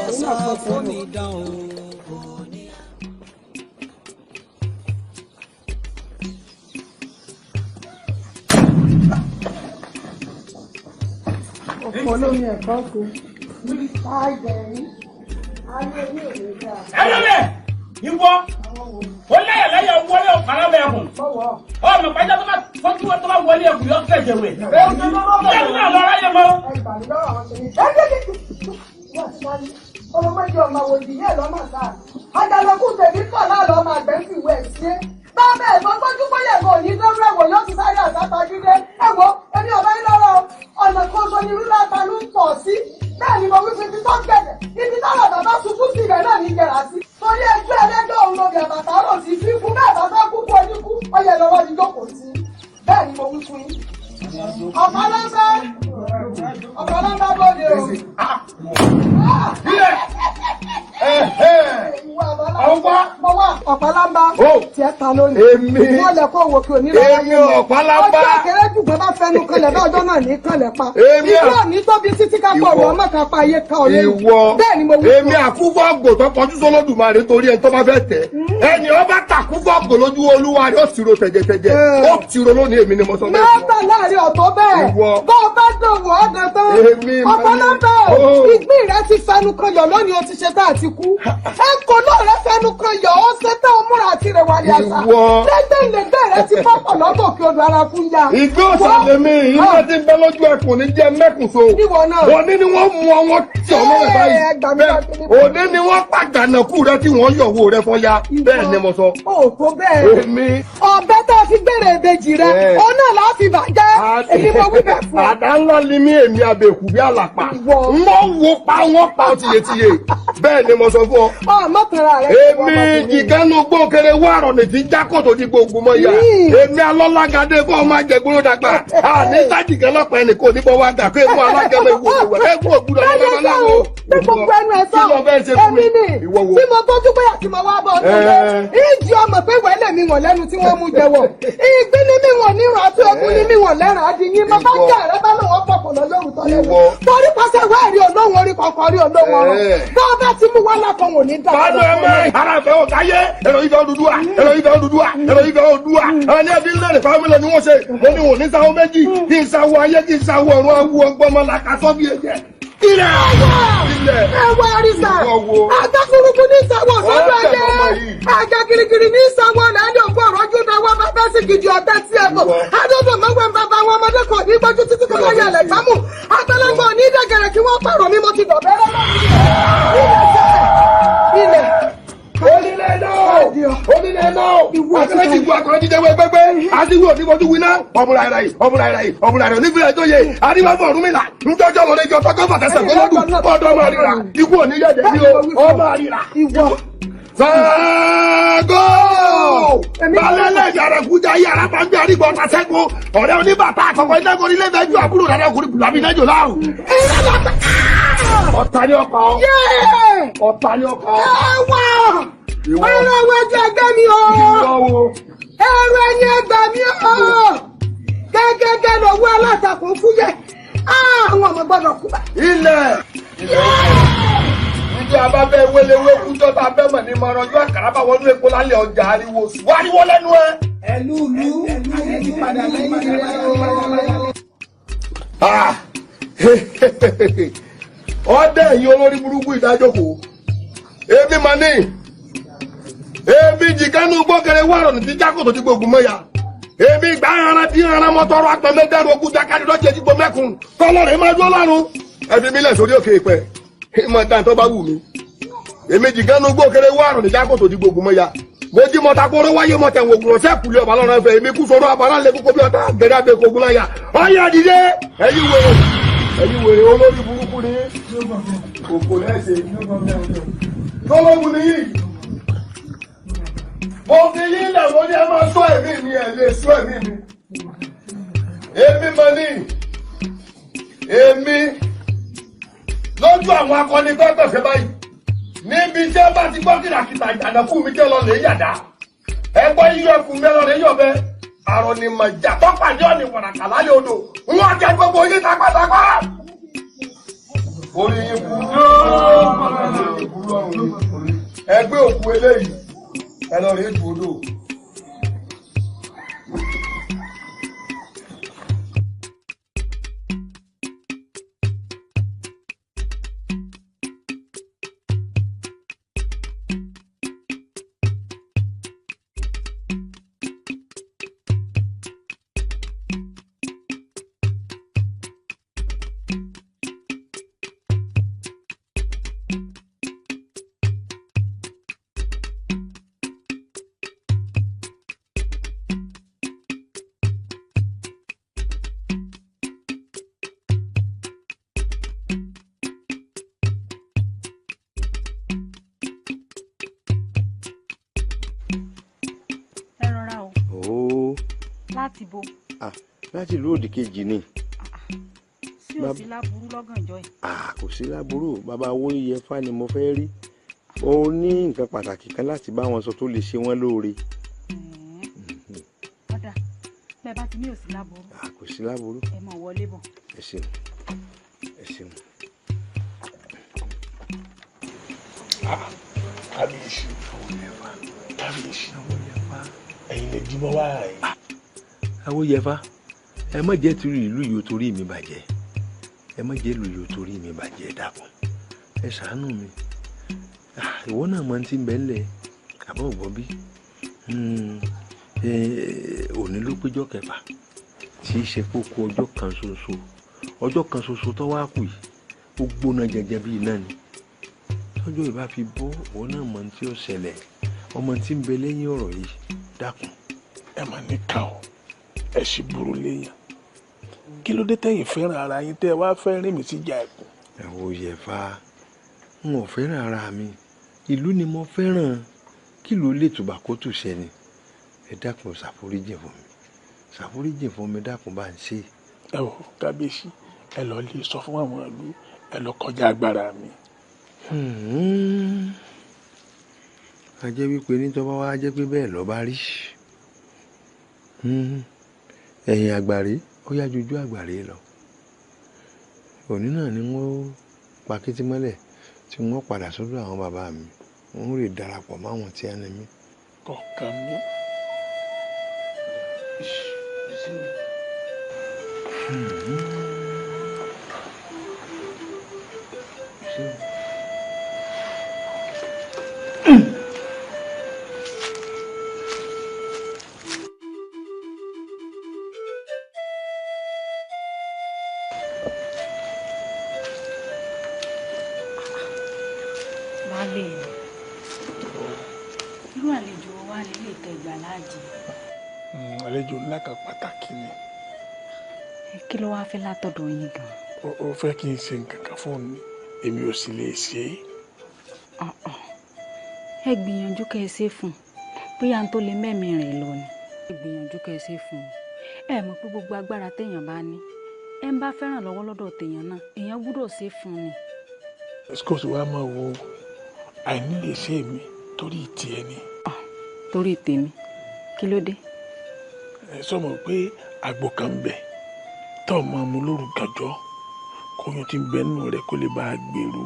ọ̀pọ̀ lómi ẹ̀kọ́ kù. ẹlẹ́lẹ̀ ìwọ ó láyà láyà wọlé Ọ̀pálámbá ẹkùn ọmọ pàjá tó bá fọ́jú tó bá wọlé ẹkùn yọ kẹjẹ wẹ̀ lẹ́nu náà lọ ráyè mọ́. ọmọ méjì ọmọ òjì yẹn lọ́mọ sáà àjàlọ́kùn tèmi kọ̀ náà lọ́mọ àgbẹ̀ fi wẹ̀ sí é bábẹ́ ẹ̀gbọ́n tọ́jú pẹ́lẹ́ ẹ̀gbọ́n òní lọ́rọ̀ ẹ̀wọ̀ yóò ti sáré àtàtà dídé ẹ̀wọ̀ ẹni ọ̀bẹ yín lọ́rọ̀ ọ̀nà kan sọ ni rúlá ta ló ń pọ̀ sí bẹ́ẹ̀ ni mo wí fún ibi tó ń gẹ̀dẹ̀ ibi táwọn bàbá ṣubú sí ibẹ̀ náà ní gẹ̀rà sí torí ẹjọ́ ẹlẹ́jọ́ òun ló gẹ̀ bàtà rò sí fífú bẹ́ẹ̀ bàbá kúkú oníkú ọyẹ lọ́wọ́ ni jókòó sí bẹ́ẹ̀ ni mo wí fún yín. Ọ̀pálámbá bóde o. Ọ̀pálámbá tí ẹ ta lónìí. Èmi. Wọ́n lẹ̀ kó wò kí òní lọ́wọ́ Èmi Ọ̀pálámbá. ọjọ́ ìkéré jùgbọ́n bá fẹnu kanlẹ̀ bá ọjọ́ náà ní kanlẹ̀ pa. Èmi Ìlú òní tóbi títí ká pọ̀ wọ́n mọ̀ ká pa ayé ká ọ̀lẹ́. Ìwọ. Bẹ́ẹ̀ ni mo wí. Èmi àkúfọ́ àgbò tó kọjú sólódùmarè torí ẹni tó bá fẹ́ tẹ̀. Ẹni ọba tàkúfọ́ àgbò lójú olúwa rẹ̀ ó tìrò tẹ̀jẹ̀tẹ̀jẹ̀. Ó tìrò lónìí èmi ni mo sọ bẹ́ẹ̀. Mẹ́ta láàrin ọ̀tọ̀ bẹ́ẹ̀. Bọ́ ọ bá dùn wọ́n ọ̀dọ̀ tán. Ọ̀pálámbá ìgbín rẹ̀ ti fẹnu kan yọ̀ lónìí o ti ṣe tá àti kú. Ẹ̀kọ́ náà rẹ̀ fẹnu kan yọ̀ ó ṣe tá o múra àti rẹ̀ wà ní àṣà. Lẹ́gbẹ́ ìlẹ́gbẹ́ rẹ̀ ti fọ́pọ̀ lọ́tọ̀ kí odò ara fún ya. Ìgbé òsàlẹ̀ mi iná ti ń bẹ lójú ẹkùn ní jẹ́ mẹ́kùnso. Òní ni wọ́n mú ọwọ́ tí ọmọ rẹ̀ báyìí. Òní ni wọ́n pàgànàkú rẹ̀ tí wọ́n yọ̀wọ́ rẹ̀ fọ́ ya. Bẹ́ẹ̀ ni mo sọ. Òkú bẹ́ẹ̀. Èmi. Ọ̀bẹ tó fi gbére ìbejì rẹ̀. Òun náà láà fi bàjẹ́. Èmi mo wí bẹ̀ fún ọ. Àdá ńlá ni mí èmi abẹ́kù bí àlàpà. Wọ́n wo pa wọ́n pa tiyetiye. Bẹ́ẹ̀ ni mo sọ fún ọ. Mọ́tàrà rẹ̀. Èmi ìkànnì gbókèrè wàrọ̀ ní ti jákòtò ní gbogbo mọ́ ya. Èmi alọ́lágadé fún ọmọ àjẹgbóró dàgbà. Àní sájì kẹlọ́pàá ẹnì kò ní bọ́ wá gà pé mú alágẹ̀mẹ̀ ìwò ìwẹ̀ ẹ̀gbọ́n ògbúdọ̀ ní babaláwo. Bí gbogbo ẹnu ẹ̀ sọ, èmi ni tí mo tọ́jú pé àti mo wá bọ̀ ọ̀dọ́ ìjì ọmọ pé wẹ́lẹ̀ mi wọ̀n lẹ́nu tí wọ́n mú jẹ́wọ̀. Ìgbín ni mi wọ̀n níran àti ogun ni mi wọ̀n lẹ́ràn adìyín. Mo bá jà rẹ́ bá lọ́wọ́ pọ̀pọ̀ lọ lórúkọ lẹ́nu. Torí pàṣẹ wẹ́ẹ̀rí olóhùn orí kọ̀ọ̀kan rí olóhùn ọ̀rọ̀. Bá a bá ti mú wá lápọ̀ wò ní dáadáa. Báwo ẹ mẹ́ ara fẹ́ o káyé ẹ̀rọ ìfẹ́ Odùduwà ẹ̀rọ ìfẹ́ Odùduwà ẹ̀rọ ìfẹ́ Oòduà. Àwọn ní ẹbí ńlẹ̀ rẹ̀ fáwọn mílíọ̀nù ni wọ́n ṣe. Mo ní wò ní sáwọ́ méjì kí n sáwọ́ ayé kí n sáwọ́ ọ̀run awu ọgbọ́n mọ́ làkàtọ́ bí ẹ̀jẹ̀. Ilẹ̀ ẹwà àrísà àgbàkúrúkú ní ìsàwọ̀ sọ́dọ̀ ayé àjà kirikiri ní ìsàwọ̀ lẹ́yìn òkú ọ̀rọ̀jú náwó bàbá sì gidi ọ̀tẹ́ sí ẹ̀kọ́ adódò mọ́wẹ́ bàbá wọn ọmọdé kan ní gbọ́jú títí kan lọ́yà lẹ̀ gbámù àgbàlagbà ní ìdẹ̀gẹ̀rẹ̀ kí wọ́n pààrọ̀ mímọ ti dọ̀bẹ́rẹ́ ilẹ̀ onílẹ̀ náà akẹ́lẹ́ ti gbọ́ akọ̀rọ̀ jíjẹ́ wẹ́ gbẹ́gbẹ́ àdìgbò òdìbòdú winá ọ̀bùnà ìràyè onífìlẹ̀ tó yẹ àdìbàbọ̀ Ọ̀rúnmìlà ńjọ́jọ́ lọ́dẹ jọ tọ́kọ́ fàtẹ́sẹ̀ gbọ́lọ́dún ọ̀dọ́ máa ríra ikú oníyẹ̀dẹ̀ ní o ọ máa ríra. Ṣàngó balẹ̀ lẹ́yìn rẹ̀ kújà yí ara máa ń bí arígbọ́ ọ̀tà sẹ́gun ọ̀rẹ́ oníbàtà àkọ́kọ́ ìdágún nílé mẹ́jọ àbúrò rẹ̀ ọkùnrin bùlámi lẹ́jọ láàrùn. ọ̀tá ni ọkọ̀ ọ̀tá ni ọkọ̀. ọ̀rọ̀ wo jẹ́ ẹgbẹ́ mi o ẹrù ẹni ẹgbẹ́ mi o gẹ́gẹ́ lọ́wọ́ alátakùn fúyẹ́ àwọn ọmọ gbọ́dọ̀ kú bá. ilẹ̀ ìjọ abábẹ́ wéléwé kújọ́ tá a fẹ́ mọ̀ ní mọ̀rànjú àkàrà bá wọnú epo lálẹ́ ọjà ariwo sí wáríwó lẹ́nu ẹ. ẹlú ti padà lẹ́yìn rẹ̀ o. ọdẹ yìí olórí burúkú ìdájọkọ èmi mà ní èmi jìkánú gbọ́kẹrẹ wàrọ̀ ní ti jákòtò tí gbogbo mọ́ya èmi gbà ara tí ara mọ́tọ́rọ̀ apẹ̀mẹ́dẹ́rù ogun jákàdé lọ́jọ́ tí gbogbo mẹ́kun tọ́lọ́rẹ̀ máa dúró lọ́rùn ẹbí mi lẹ̀ sórí òkè ìpẹ́ ìmọ̀ dáńtọ́ bá wù mí èmi jìkánú gbọ́kẹrẹ wàrọ̀ ní jákòtò tí gbogbo mọ́ya mo jí mọ́ta kóró wáyé mọ́tẹ̀ wò gùn ọ̀sẹ̀ kùlẹ̀ ọ̀bà lọ́rùn ẹ̀fẹ̀ èmi kú sọ̀rọ̀ àbálá lè kókó bí ọ̀tá gẹ̀dẹ́ abẹ́ kogun láyà ọ̀yà dìde ẹ̀yin wèrè olórí burúkú ni kòkò lẹ́sẹ̀ tọ́lọ́mù ni yìí mo fi yín lẹ̀ wọ́n ní ẹ máa sọ ẹ̀mí mi ẹ̀ lè sọ ẹ̀mí mi èmi mọ ní èmi lójú àwọn akọni pẹ́pẹ́fẹ́ báyìí níbi tí ẹ bá ti gbọ́ kìràkìtà ìjànà fún mi jẹ́ lọ lè yàdá ẹgbẹ́ yíyọ fún mi lọ lè yọ bẹ́ẹ̀ àrùn ni mà jà tọ́pàdé ọ̀nì wàràkà lálẹ́ odò wọ́n jẹ́ gbogbo yín tapátapá. orí yín kú ẹgbẹ́ òkú eléyìí ẹ lọ rí ètò odò. láti bo. láti ìlú òdì kejì ni. sí ò sí láburú lọ́gànjọ́ yìí. kò sí láburú bàbá owó iye fá ni mo fẹ́ rí ó ní nǹkan pàtàkì kan láti bá wọn sọ tó lè ṣe wọ́n lóore. kódà bẹ́ẹ̀ bá ti ní ò sí láburú. kò sí láburú. ẹ mọ̀ wọlé bọ̀. ẹ ṣeun ẹ ṣeun. kábíyèsí kábíyèsí ẹ̀yin lè jí mọ́ wá rẹ̀. Awóyẹfá ẹ má jẹ́ torí ìlú yìí ó torí mi bàjẹ́ ẹ má jẹ́ ìlú yìí ó torí mi bàjẹ́ dákun ẹ ṣàánú mi ìwọ náà máa ti ń bẹ́ ńlẹ̀ àbọ̀ ògbọ́n bí òní ló péjọ kẹfà tí í ṣe kókó ọjọ́ kan ṣoṣo tó wá kù yìí ó gbóná jẹjẹ bí iná ni tọ́jọ́ ìbá fi bọ́ ìwọ náà máa tí ó ṣẹlẹ̀ ọmọ tí ń bẹ lẹ́yìn ọ̀rọ̀ yìí dákun. ẹ máa ní ká o ẹ sì burú léèyàn kí ló dé tẹ̀yin fẹ́ràn ara yín tẹ́ ẹ wá fẹ́ rìn mí síjà ẹ̀kún. Awóyẹfá n ò fẹ́ràn ara mi ìlú ni mo fẹ́ràn kí ló lè tùbà kó tù sẹ́ni ẹ dákun ṣàforíjì fún mi dákun bá ń ṣe. ẹ wò kábíyèsí ẹ lọ lè sọ fún àwọn ìlú ẹ lọ kọjá agbára mi. a jẹ́ wípé nítorí wá jẹ́ pé bẹ́ẹ̀ lọ́ọ́ bá rí ẹ̀yìn àgbàre ó yá jojú àgbàre lọ òní náà ni wọ́n pa kétí mọ́lẹ̀ tí wọ́n padà sọ́dọ̀ àwọn bàbá mi wọ́n lè darapọ̀ mọ́ àwọn tí a ní mí. kọ̀ọ̀kan mi. àlejò ńlá kan pàtàkì ni. kí ló wáá fẹ́ látọ̀dọ̀ yín gan. ó fẹ́ kí n ṣe nǹkan kan fún mi èmi ò sì lè ṣe é. ẹ gbìyànjú kẹ́ ẹ ṣe fún un bóyá n tó lè mẹ́mí rẹ̀ lọ ni. ẹ gbìyànjú kẹ́ ẹ ṣe fún un. ẹ mọ̀ pé gbogbo agbára téèyàn bá ní ẹ ń bá fẹ́ràn lọ́wọ́ lọ́dọ̀ téèyàn náà èèyàn gbọ́dọ̀ ṣe fún un ni. scott wa máa wo àìní lè ṣe mí torí tiẹ̀ ni. torí tèmi kí ló dé. ẹ sọ mọ̀ pé àgbo kan ń bẹ tó o máa mu lóru gànjọ́ kóyún tí ń bẹ nínú rẹ kó lè bá a gbèrú.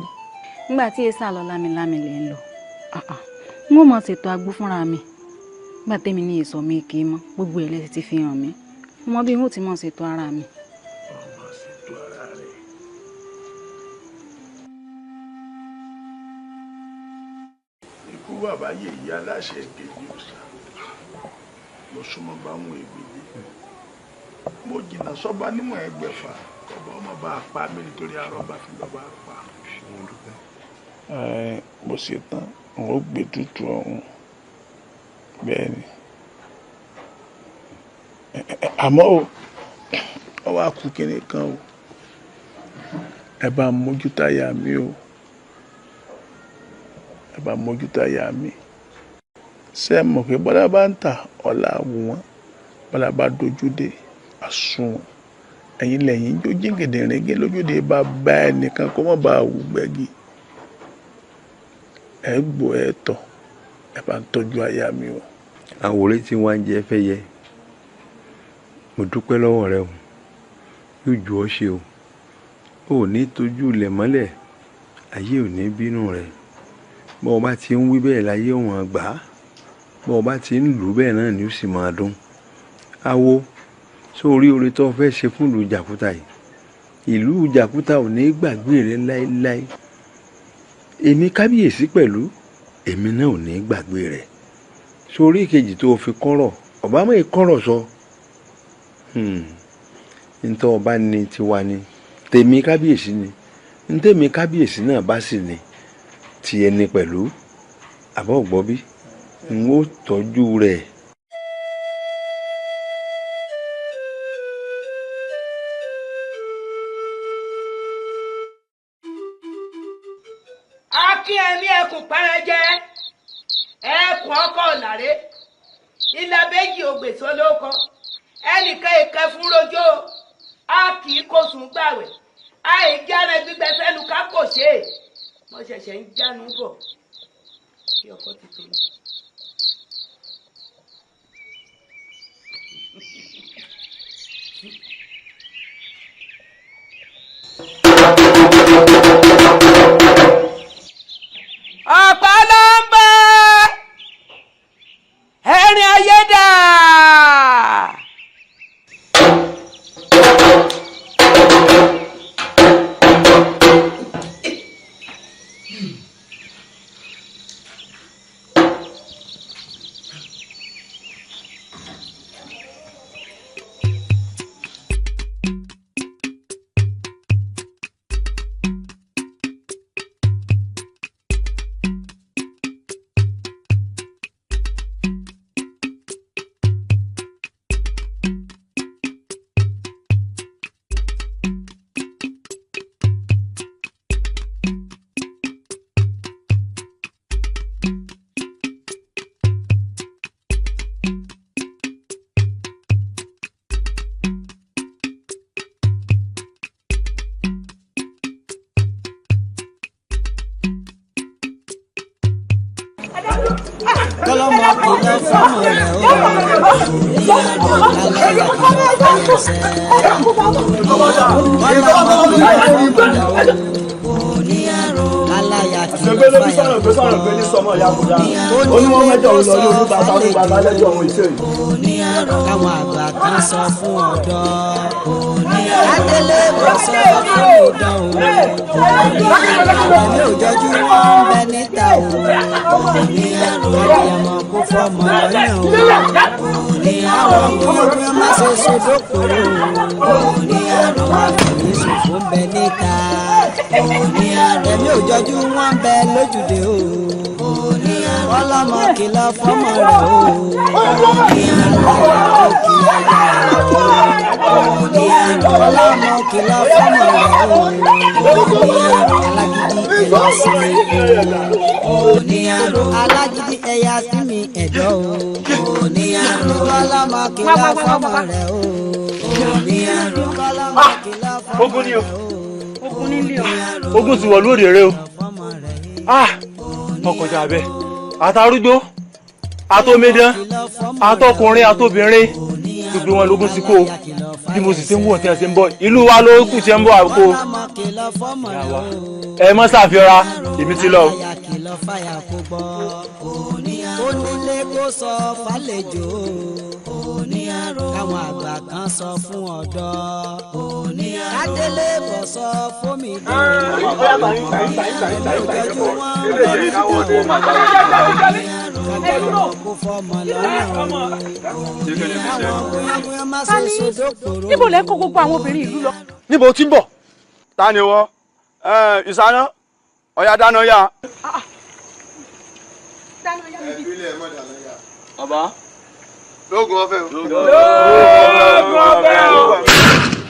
nígbà tí èsà lọ lámilámi lè ń lọ n ó mọ ṣètò agbó fúnra mi nígbà tẹ́mi ní èso mi kì í mọ́ gbogbo ẹ̀ lẹ́sìn ti fi hàn mí mo mọ bí n ó ti mọ ṣètò ara mi. ọmọ ṣètò ara rẹ. ikú bàbá yèyí aláṣẹ kejì ọ̀sà lọ súnmọ́ bá wọn ègbèlé mo jìnnà sọ́ba níwọ̀n ẹgbẹ̀fà ọba ọmọ bá a pa mí nítorí arọ́bà fi lọ́ba a pa. mo ṣe tán n ó gbé tútù ọ̀hún bẹ́ẹ̀ ni àmọ́ o ọ wá kú kínní kan o ẹ bá mójútó aya mi o ẹ bá mójútó aya mi ṣé ẹ mọ̀ pé bọ́lá bá ń tà ọ̀la wù wọ́n bọ́lá bá dojú dé àsùnwọ̀n ẹ̀yin lẹ́yìn jó jíǹgìdì rìngì lójúde bá bá ẹnìkan kó mọ̀ bá wù gbẹ́gi ẹ gbọ́ ẹ tọ̀ ẹ bá ń tọ́jú aya mi o. àwòrán tí wọ́n á jẹ́ fẹ́ yẹ mo dúpẹ́ lọ́wọ́ rẹ o yóò ju ọ ṣe o ò ní tójú ilẹ̀ mọ́lẹ̀ ayé ò ní bínú rẹ bọ́ ọ bá ti ń wí bẹ́ẹ̀ láyé wọn gbà á bọ́ ọ bá ti ń lù bẹ́ẹ̀ náà ni ó sì máa dún awo sórí oore tó fẹ́ ṣe fún ìlú jàkúta yìí ìlú jàkúta ò ní gbàgbé rẹ láéláé èmi kábíyèsí pẹ̀lú èmi náà ò ní gbàgbé rẹ sórí ìkejì tó fi kọ́rọ̀ ọ̀bámọ̀ ìkọ́rọ̀ sọ ntọ́ ọba ní tiwa ni tèmi kábíyèsí ni ntèmi kábíyèsí náà bá sì ní ti ẹni pẹ̀lú àbọ̀ gbọ́ bí n ó tọ́jú rẹ̀. akínyẹmí ẹkùn pẹrẹjẹ ẹkùn ọkọ ọ̀nàrẹ́ ilẹ̀ méjì ògbèsò lóko ẹnìkan ìkẹ fún rojọ́ a kì í kó sùn gbàwẹ̀ a ì jáde gbígbẹ sẹ́nu ká kò ṣe é mo ṣẹ̀ṣẹ̀ ń jánu bọ̀ kí ọkọ ti tó mi. ọ̀pá ló ń bẹ ẹ̀rín ayé dà. kọlọmọ kìlọ̀ fọmọ rẹ̀ ó ìyá rẹ̀ lálẹ́ ìfọyẹsẹ̀ aláya kìlọ̀ fàyà káwọn àgbà kan sọ fún ọ̀dọ́ adélé kò sọ fún ìdán òun ẹ̀mí òjọ́jú wọn ń bẹ níta òun ní àrùn ẹ̀yẹ̀mọ̀ kó fọmọ lọ́yàn òun ní àwọn òun má ṣe sódòkòrò òun ní àrùn àfẹ̀mí ṣòfò ń bẹ níta òun ní àrùn ẹ̀mí òjọ́jú wọn ń bẹ lójúde òun ní àrùn ọlọ́mọ kìlọ̀ fọmọ rẹ̀ òun ní àrùn àyà òkè àyà òun. òní àrùn ọlọ́mọ kìlọ̀ fọ́mọ rẹ̀ òní àrùn alágídí ẹ̀yà sinmi òní àrùn alágídí ẹ̀yà sinmi ẹ̀dọ́ òní àrùn ọlọ́mọ kìlọ̀ fọ́mọ rẹ̀ òní àrùn ọlọ́mọ kìlọ̀ fọ́mọ rẹ̀ ogun nílé o. ogun ti wọ̀ lóde rẹ o. ọkọjà abẹ àtàrúgbó àtòmídán àtọkùnrin àtòbìnrin gbogbo wọn lógún sí kó bí mo sì ti ń wò tí ẹ ti ń bọ̀ ìlú wa ló kù tí ẹ ń bọ̀ àkó ẹ mọ ṣàfihàn èmi ti lọ. onílé kó sọ fàlejò káwọn àgbà kan sọ fún ọ̀dọ́ kádélé bọ̀ sọ fómi níbo lẹ kó gbogbo àwọn obìnrin ìlú lọ. níbo tí ń bọ̀. ta ni wọ́n ìsáná ọ̀yà dáná yá. bàbá lóògùn ọ̀fẹ́ o. lóògùn ọ̀fẹ́ o.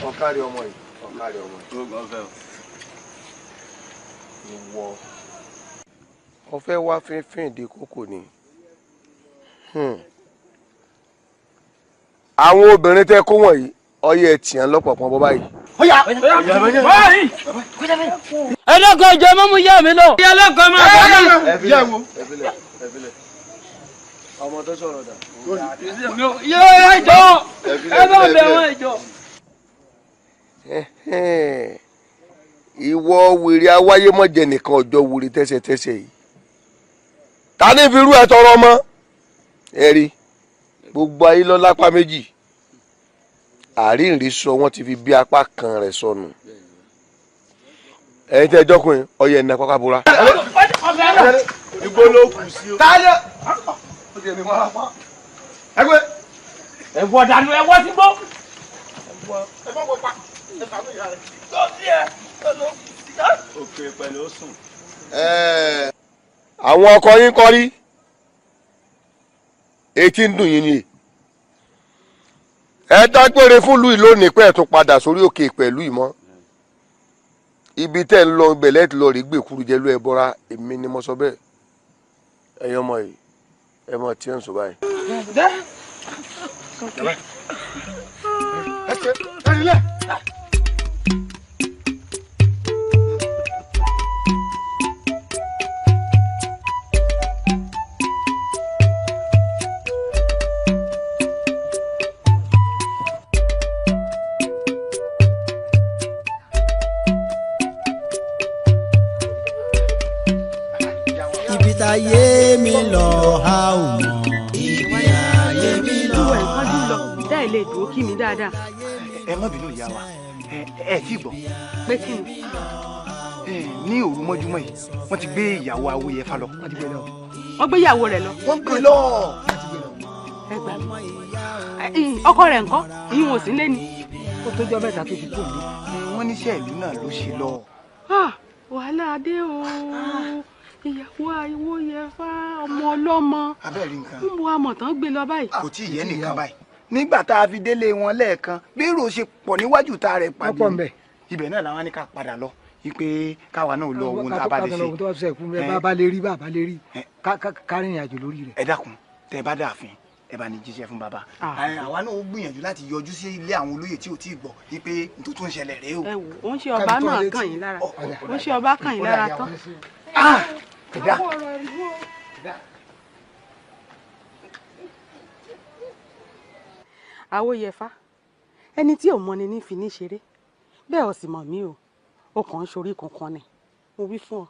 ọ̀kárí ọmọ yìí ọ̀kárí ọmọ yìí. lóògùn ọ̀fẹ́ o. ìwọ ọ̀fẹ́ wá fínfín ìdí kókò ni. àwọn obìnrin tẹ́ kó wọ̀nyí ọyẹ ẹtìyàn lọ́pọ̀pọ̀ bọ́ báyìí. ẹlẹ́kọ̀ọ́ ìjọ mọ́mú yá mi lọ. ẹlẹ́kọ̀ọ́ máa bọ̀ náà. ẹ̀fílẹ̀ ọmọ tó sọ̀rọ̀ dà. yóò ẹjọ́ ẹ bá bẹ̀ wọ́n ẹjọ́. ìwọ wèrè awáyé mọ̀jẹ nìkan ọjọ́ wèrè tẹ́sẹ̀tẹ́sẹ̀ yìí. ta ní fi rú ẹ tọrọ mọ́ ẹ rí gbogbo ayé lọ lápá méjì àríǹrí sọ wọ́n ti fi bí apá kan rẹ̀ sọnù ẹ̀yin tẹ́ ẹjọ́kùnrin ọyẹ ẹ̀nà pápá bora. igbó ló kù sí o. táyà ọjọ́ mi wọ́n á pa ẹgbẹ́. ẹ̀wọ̀ dànù ẹ̀wọ̀ ti gbó. ẹ̀fọ́ gbọ́ pa ẹ̀fọ́ mi yà rẹ̀. tó sí ẹ̀ òkè pẹ̀lú ó sùn. àwọn ọkọ yín kọ́ rí etí ń dùn yín ni ẹ dágbére fún ìlú ìlónìí pé ẹ tún padà sórí òkè pẹ̀lú ìmọ̀ ibi tẹ́ ń lọ ibẹ̀ lẹ́ẹ̀tì lọ rí gbèkúrú jẹ́ ló ẹ bọ́ra èmi ni mo sọ bẹ́ẹ̀ ẹ̀yin ọmọ yìí ẹ mọ̀ tí ẹ ń sọ báyìí. ayé mi lọ a ò mọ̀ ibi ayé mi lọ a ò mọ̀. dá ilé ìdúró kí mi dáadáa. ẹ má bínú ìyá wa ẹ tí gbọ́. pé kí ni. ní òru mọ́júmọ́ yìí wọ́n ti gbé ìyàwó Awóyẹfà lọ. wọ́n ti gbé lọ. wọ́n gbé ìyàwó rẹ̀ lọ. wọ́n gbé lọ. ẹ gbà mí. ọkọ rẹ̀ ńkọ́ ìyún ò sí lé ni. ó tó jọ mẹ́ta tó ti kú mi. wọ́n níṣẹ́ ìlú náà ló ṣe lọ. wàhálà adé o ìyàwó Awóyẹfà ọmọ ọlọ́mọ. abẹ́rẹ́ nǹkan. ń bu amọ̀tán gbé lọ báyìí. kò tí ì yẹ nìkan báyìí. nígbà tá a fi délé wọn lẹ́ẹ̀kan bírò ṣe pọ̀ níwájú tá a rẹ̀ pàdé. ọ̀pọ̀ nbẹ. ibẹ̀ náà làwọn ní ká padà lọ wípé káwa náà lọ ohun tá a bá lè ṣe. bàbá lè rí bàbá lè rí kárìnrìn àjò lórí rẹ̀. ẹ dákun tẹ bá dààfin ẹ bá ní jíṣẹ́ fún bàbá. àwa náà ó gbìyànjú láti yọjú sí ilé àwọn olóyè tí ò tí ì gbọ́ wípé tó ń ṣẹlẹ̀ rèé o. ẹ wò ó ń ṣe ọba náà kàn yín lára ó ń ṣe ọba kàn yín lára tán. Awóyẹfà ẹni tí ò mọni ní fi ní ṣeré bẹ́ẹ̀ ò sì mọ̀ mí o ó kàn ń ṣorí kankan ni mo wí fún ọ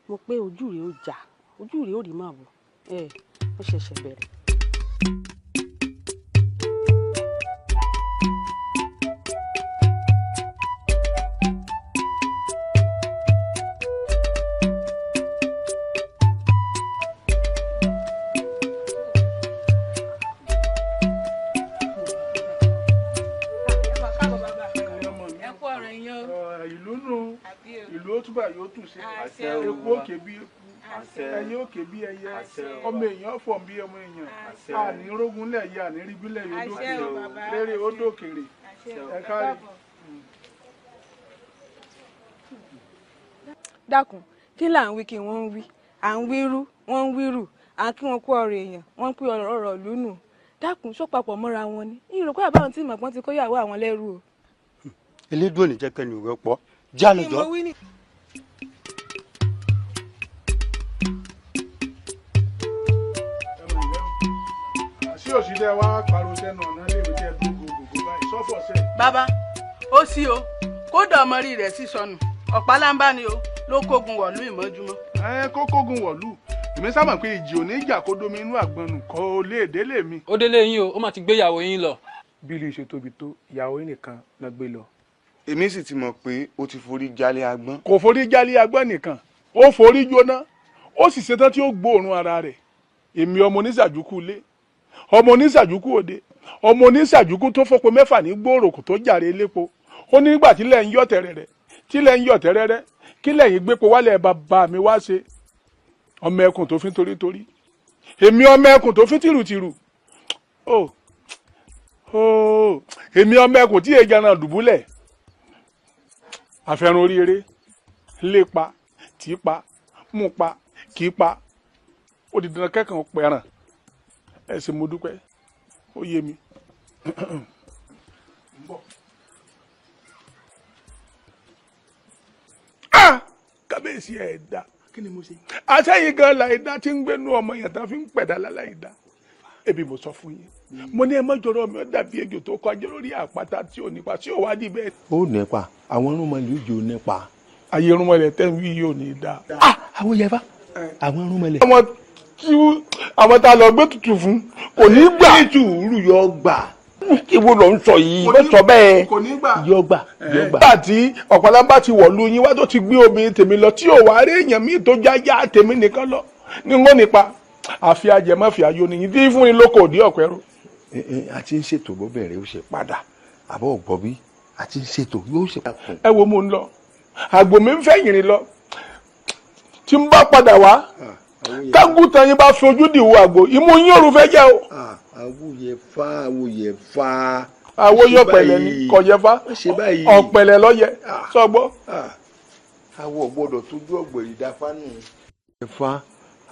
mo pé ojú rẹ̀ ó jà ojú rẹ̀ ó rí màá bọ̀ ó ṣẹ̀ṣẹ̀ bẹ̀rẹ̀. ìlú ó túbà yóò tù sí eku òkè bí eku ẹyẹ òkè bí ẹyẹ ọmọ èèyàn fọ̀ bí ọmọ èèyàn àní rógúnlẹ̀ yìí àní ríbílẹ̀ yóò dókèrè rere ó dókèrè ẹ káre. dákun kí là ń wí kí wọ́n ń wí à ń wírú wọ́n ń wírù à ń kí wọ́n kú ọ̀rọ̀ èèyàn wọ́n ń pín ọ̀rọ̀ lónù dákun ṣó papọ̀ mọ́ra wọn ni ìròkọ́ àbáwọn tí ìmọ̀pọ́n ti kóyàwó àwọn lẹ́rù o. elédùn ò ní jẹ́ kẹ́ni òwe pọ̀ já lọ́jọ́. sí òsílẹ̀ wá pariwo sẹ́nu ọ̀nà léèrè tí ẹ dúró gbogbo báyìí sọ́fọ̀ sẹ́. bàbá ó sí o kódà ọmọrí rẹ̀ sì sọnù ọ̀pálámbá ni o ló kógun wọ̀lú ìmọ́júmọ́. ẹ kó kógun wọ̀lú èmi sábà pé ìjì ò ní ìjà kó domi inú àgbọnù kó o lè délé mi. ó délé yín o ó mà ti gbé ìyàwó yín lọ. bí ilé ṣe tóbi tó ìyàwó yín nìkan lọ gbé lọ. èmi sì ti mọ̀ pé ó ti forí jálé agbọ́n. kò forí jálé agbọ́n nìkan ó forí jóná ó sì ṣetán tí ó gbóòórùn ara rẹ̀ èmi ọmọ oníṣàjùkú ilé ọmọ oníṣàjùkú òde ọmọ oníṣàjùkú tó fọpo mẹ́fà ní gbòòròkù tó jàre elépo ó ní nígbà tílẹ̀ ń yọ̀ tẹ̀rẹ̀rẹ̀ tílẹ̀ ń yọ̀ tẹ̀rẹ̀rẹ̀ kílẹ̀ yìí gbépo wálẹ̀ bàbá mi wá ṣe ọmọ ẹkùn tó fi torítorí èmi ọmọ ẹkùn tó fi tìrùtìrù èmi ọmọ ẹkùn tí èjà náà dùbúlẹ̀ àfẹrun oríire lépa tí pa mú pa kì í pa ó di dandan kẹ́kàn pẹ̀ràn ẹ ṣé mo dúpẹ́ ó yé mi. kábíyèsí ẹ̀ dá kí ni mo ṣe. àṣẹyìn gan láìdá tí ń gbénú ọmọ yẹn tán fi ń pẹ̀dá láìdá ebi mo sọ fún yín mo ní ẹ mọ́jọ́rọ́ mi ó dàbí ejò tó kọjá lórí àpáta tí ò nípa tí ò wá dì bẹ́ẹ̀. ó nípa àwọn irúnmọlẹ̀ ojú ò nípa. ayé irúnmọlẹ̀ tẹ́ ń wí yóò ní í dá. àwọn yẹfa àwọn irúnmọlẹ̀. àwọn tá a lọ gbé tutù fún kò ní gbà. ní sùúrù yọ gbà kí wo ló ń sọ yìí ló sọ bẹ́ẹ̀ yọ gbà. nígbà tí ọ̀pọ̀lọpọ̀ ti wọ̀lú yín wá tó ti gbé obìnrin tèmi lọ tí ò wá rí èèyàn míì tó jájá tèmi nìkan lọ ní wọ́n nípa àfi ajẹmọ́fì ayọ̀ nìyí tí fún ni lóko òdì ọ̀pẹ́rù. a ti ń ṣètò bó bẹ̀rẹ̀ ó ṣe padà àbọ̀ ọ̀gbọ́ bí a ti ń ṣètò yóò ṣe. ẹ wo mo ń lọ àgbò mi ń fẹ́ yìnrìn lọ tí n bá padà wá kágùtàn yín bá fi ojú dìwọ àgbò ìmú yín òru fẹ́ jẹ́ o. àwòyẹ fa àwòyẹ fa. àwòyẹ ọ̀pẹ̀lẹ̀ ni kọ̀yẹ fa ọ̀pẹ̀lẹ̀ lọ́yẹ sọ́gbọ́. àwọ̀ gbọ́dọ̀ tójú ọ̀gbọ̀ ìdáfánù. ẹ̀fà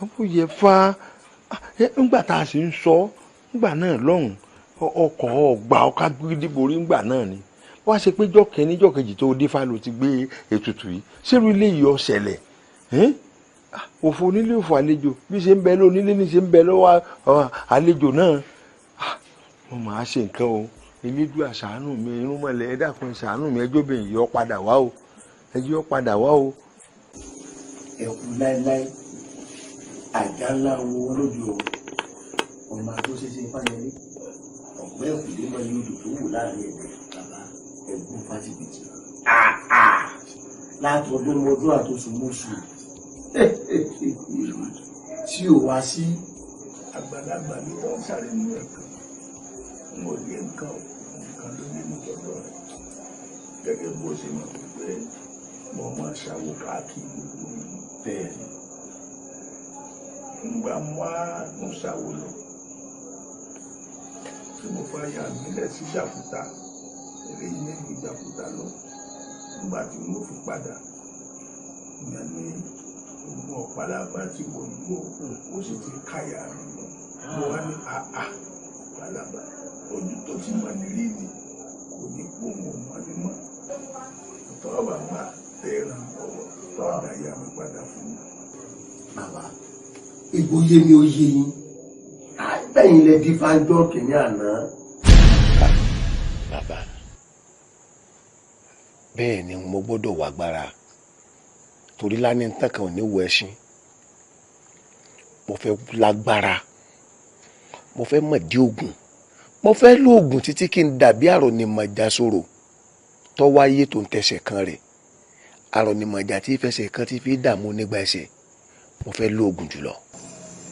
àwòyẹ fa ńgbà tá a sì ń sọ ńgbà náà lọ́hùn ọkọ̀ ọgbà ọkà gídíborí ńgbà náà ni wọ́n á ṣe pé jọ́kẹ́ níjọ́ kejì tó dé fa ló ti gbé ètùtù yìí ṣérú ilé yìí ọ̀ṣẹ̀lẹ̀ òfò onílé òfò àlejò bí ṣe ń bẹ lónílé ní ṣe ń bẹ lọ́wọ́ àlejò náà wọ́n máa ṣe nǹkan o elédùà ṣàánú mi irúnmọlẹ̀ ẹ dákun ṣàánú mi ẹjọ́ bẹ̀yìn yọ padà wá o ẹjọ́ padà wá o. ẹkú láéláé àjà ńlá wo lójú o ọmọ tó ṣeṣe fáyẹlé ọgbẹ́ òkùnlé mọ iye odò tó wù láàrin ẹ̀dẹ̀ bàbá ẹ̀gbọ́n fásitì láti ọdún mọ́dún àtòsùnmọ́sù tí ò wá sí àgbàlagbà ní wọ́n sáré nínú ẹ̀kan mo lé nǹkan ló ní nítorí rẹ̀ gẹ́gẹ́ bó ṣe mọ̀ pé mo máa ṣàwò káàkiri gbogbo bẹ́ẹ̀ ni nígbà mo á ń ṣàwò lọ tí mo fa ya mílẹ̀ sí jàkúta eléyìí méjì jàkúta lọ nígbà tí mo fi padà ìyẹn ní gbogbo ọ̀pálábá ti wọ̀ yìí ó sì ti káyà mi lọ mo wá ní ọ̀pálábá ojú tó ti mọ ní rí ni kò ní kó mọ̀ mọ́ ní mọ́ tọ́ bàbá tẹ̀ ràn lọ́wọ́ tọ́ ọ̀dà ìyá mi padà fún mi. bàbá egbò yé mi ó yé yín bẹ́yìn lẹ di fájọ́ kìíní àná. bàbá bẹ́ẹ̀ ni mo gbọ́dọ̀ wá gbára torí lání nǹkan kan ò ní wọ ẹṣin mo fẹ́ lágbára mo fẹ́ mọ̀dí oògùn mo fẹ́ lo oògùn títí kí n dàbí àrọ̀nìmọ̀já sọ̀rọ̀ tọ́wọ́ ayé tó ń tẹsẹ̀ kan rẹ̀ àrọ̀nìmọ̀já tí fẹsẹ̀ kan ti fi dààmú nígbà ẹsẹ̀ mo fẹ́ lo oògùn jùlọ.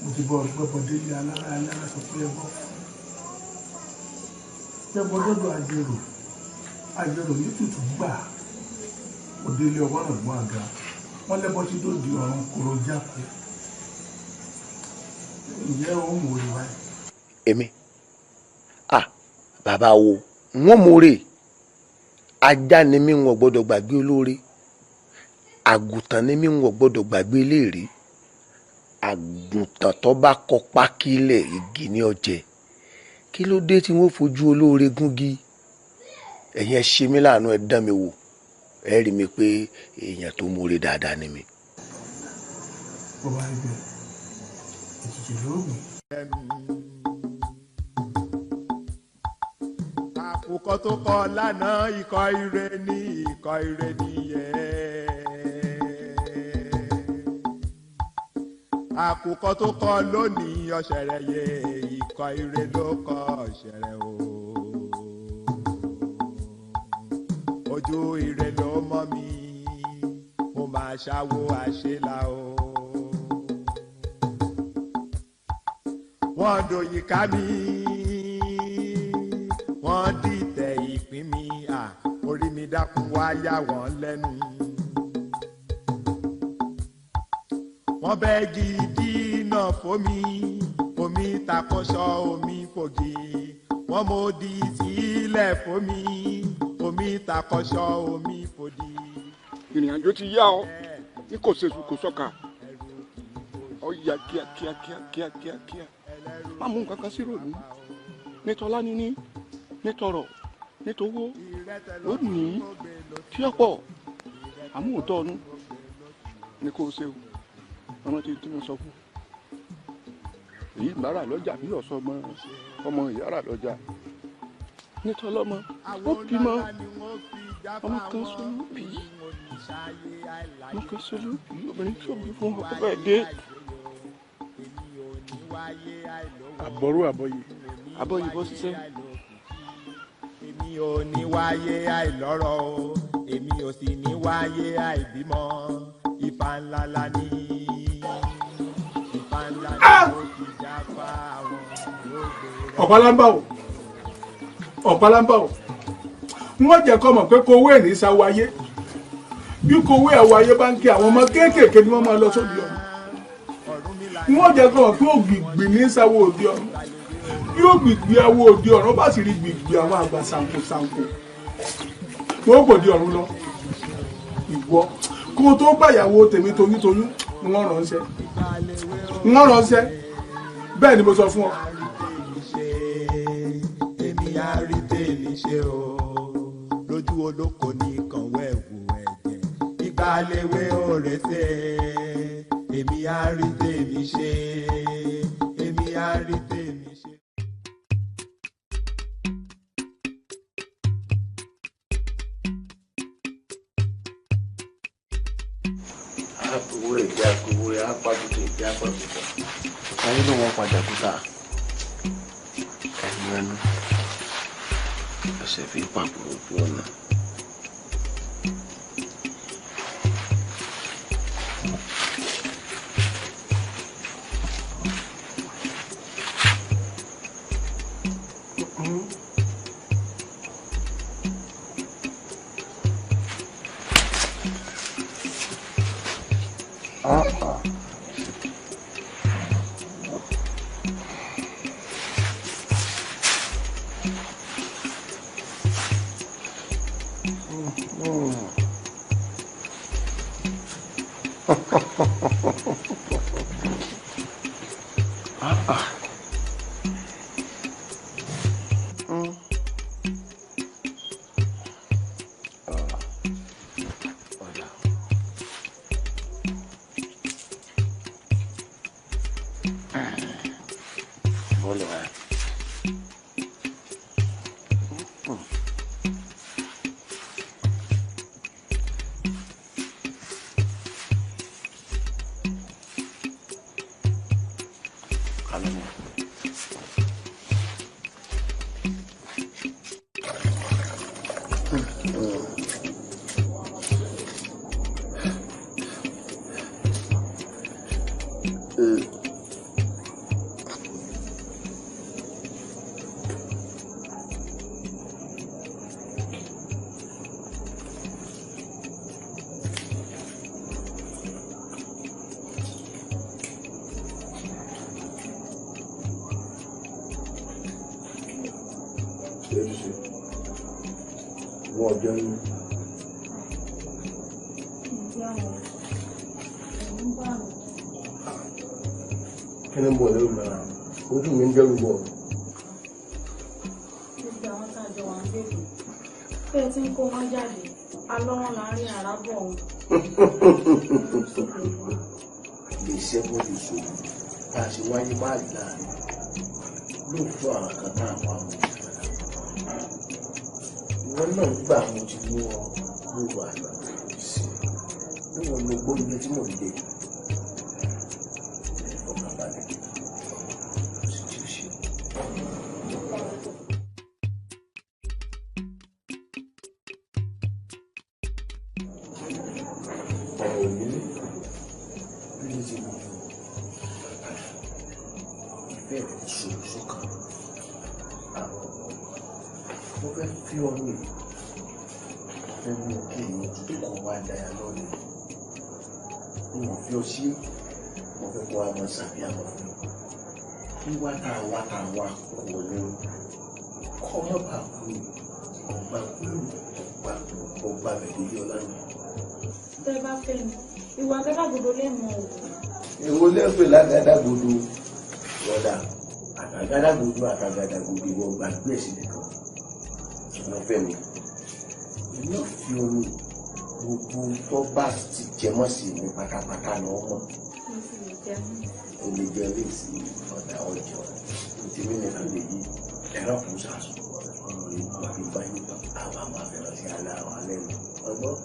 mo ti bọ ọgbẹ́bọ délé alára sọ pé ẹbọ ẹbọ dọ́dọ̀ àjẹrò ní tutù gbà òdélé ọwọ́ náà gbọ́n àga wọ́n lẹ́bọ́ tí tó di ọ̀run kúrò jáko ǹjẹ́ ó mú orí wáyé. èmi bàbá wo wọ́n mórè ajá ni mí wọn gbọ́dọ̀ gbàgbé olóore àgùntàn ni mí wọn gbọ́dọ̀ gbàgbé eléèrè àgùntàn tó bá kọ pákílẹ̀ igi ní ọ̀jẹ̀ kí ló dé tí wọ́n fojú olóore gúngi ẹ̀yin ẹ ṣe mí láàánú ẹ dán mi wò ẹ rí mi pé èèyàn tó múre dáadáa ni mi. bọ́wá ẹgbẹ́ ètùtù lóògùn. àkùkọ tó kọ lánàá ikọ̀ ire ní ikọ̀ ire nìyẹn. àkùkọ tó kọ lónìí ọ̀ṣẹ̀rẹ̀ yẹ ikọ̀ ire ló kọ ọ̀ṣẹ̀rẹ̀ o. ojú ire ló mọ́ mi mo máa ṣàwo àṣelà o. wọ́n dòyìn ká mi wọ́n dìtẹ̀ ìpín mi orí mi dákun wá yà wọ́n lẹ́nu. wọ́n bẹ́ gidi náà fómi omi takọ́ṣọ́ omi fògì wọ́n mo di sílẹ̀ fómi omi takọ́ṣọ́ omi fòdì. ìrìn àjò ti yá ọ ní kò ṣe kò sọ́ka ọ yà kíákíá má mú nǹkan kan sí ròlú nítọ́lá níní nítọrọ nítowó lónìí tí ọ̀pọ̀ àmúhòtọ́ ọdún ni kò ṣe o ọmọ tí mo sọ fún èyí ìbára lọ́jà bí ọ̀sọ́ ọmọ ìyára lọ́jà nítọ́lọ́mọ ó bímọ ọmọ kan sólùbí obìnrin tí ó bí fún ọkọ bẹ́ẹ̀ dé. àbọ̀rú àbọ̀yè bọ́ ṣiṣẹ́. èmi ò ní wáyé àìlọ́rọ̀ o èmi ò sì ní wáyé àìbímọ ifá ńlá la ní ifá ńlá ní ó ti já pa àwọn ọ̀pálámbà o wọ́n jẹ́ kọ́ mọ̀ pé kowó ẹ̀ ní sáwọ́ ayé bí kowó ẹ̀wọ̀ ayé bá ń kí àwọn ọmọ kéékèèké ni wọ́n máa lọ sóde ọ̀run wọ́n jẹ́ kọ́ mọ̀ pé ògbìgbì ní sáwọ́ òde ọ̀run bí ògbìgbì ẹwọ́ òde ọ̀run bá sì rí gbìgbì àwọn àgbà sànkosànko wọ́n kò di ọ̀run lọ ìwọ kó o tó gbàyàwó tèmi toyúntoyún wọ́n ránṣẹ́ bẹ́ẹ̀ ni mo sọ fún ọ. èmi á rí tèmi ṣe o lójú olóko ní kànwé ẹ̀wù ẹ̀jẹ̀ ìgbàléwé òrèsè èmi á rí tèmi ṣe èmi á rí tèmi ṣe. àpòwúrò ìjà àpòwúrò àpàdùtò ìjà àpàdùtò ayé ló wọn padà kúta ẹnu ẹnu ẹsẹ̀ fi pàpọ̀ ojú ọ̀nà. wọ́n ọjọ́ yín. kí ni ń bọ̀ lẹ́rù lára ojú mi ń dẹ́rù bọ̀. gbogbo àwọn tá a jọ wà ń bèbè bẹ́ẹ̀ tí ń kó wọn jáde alọ́wọ́n láàrin àràbọ̀ ọ̀hún. lè ṣẹ́gun lè ṣòro bá a ṣe wáyé báàlì láàrin lóòótọ́ àwọn kan tá a wà mọ́ ìwọ náà gbà mo ti mú ọ lóru àná sí níwọ̀n ló gbó ibi tí mò ń dé ọkàn balẹ̀ sì ti ṣe. ọ̀rọ̀ òní bí ní ti mú ìfẹ́ rẹ̀ ṣòro sọ́kàn àwọn mo fẹ́ fi ọmọ yìí fẹ́ mú kí èèyàn tó kọ̀ wá dáyà lọ́lẹ̀ mo fi ọ sí mo fẹ́ kó wa máa ṣàbíàmọ̀ fún mi wíwá tá a wá kò wọlé o kọ́ mọ́ bá kú ọgbà bẹ̀rẹ̀ ọlá mi. tẹ́ bá fẹ́ mi ìwà gàdàgodo lè mọ o. èwo lẹ́fẹ̀ẹ́ lágàdàgodo lọ́dà àtàgàdàgodo àtàgàdàgodo ìwọ gbàgbé ẹ̀sìn nìkan lọ fẹ́ mi iná fi omi gbogbo tó bá ti jẹmọ́ sí mi pátápátá lọ́wọ́ mọ́ o lè jẹ lè sí ọ̀dà ọjọ́ ìtìmí nìkan lè yí ẹ̀rọ kù sàṣù ọ̀rọ̀ yìí wà ní báyìí àwọn àmọ́ àfẹ́ràn sí aláwọ̀ alẹ́ mi ọgbọ́n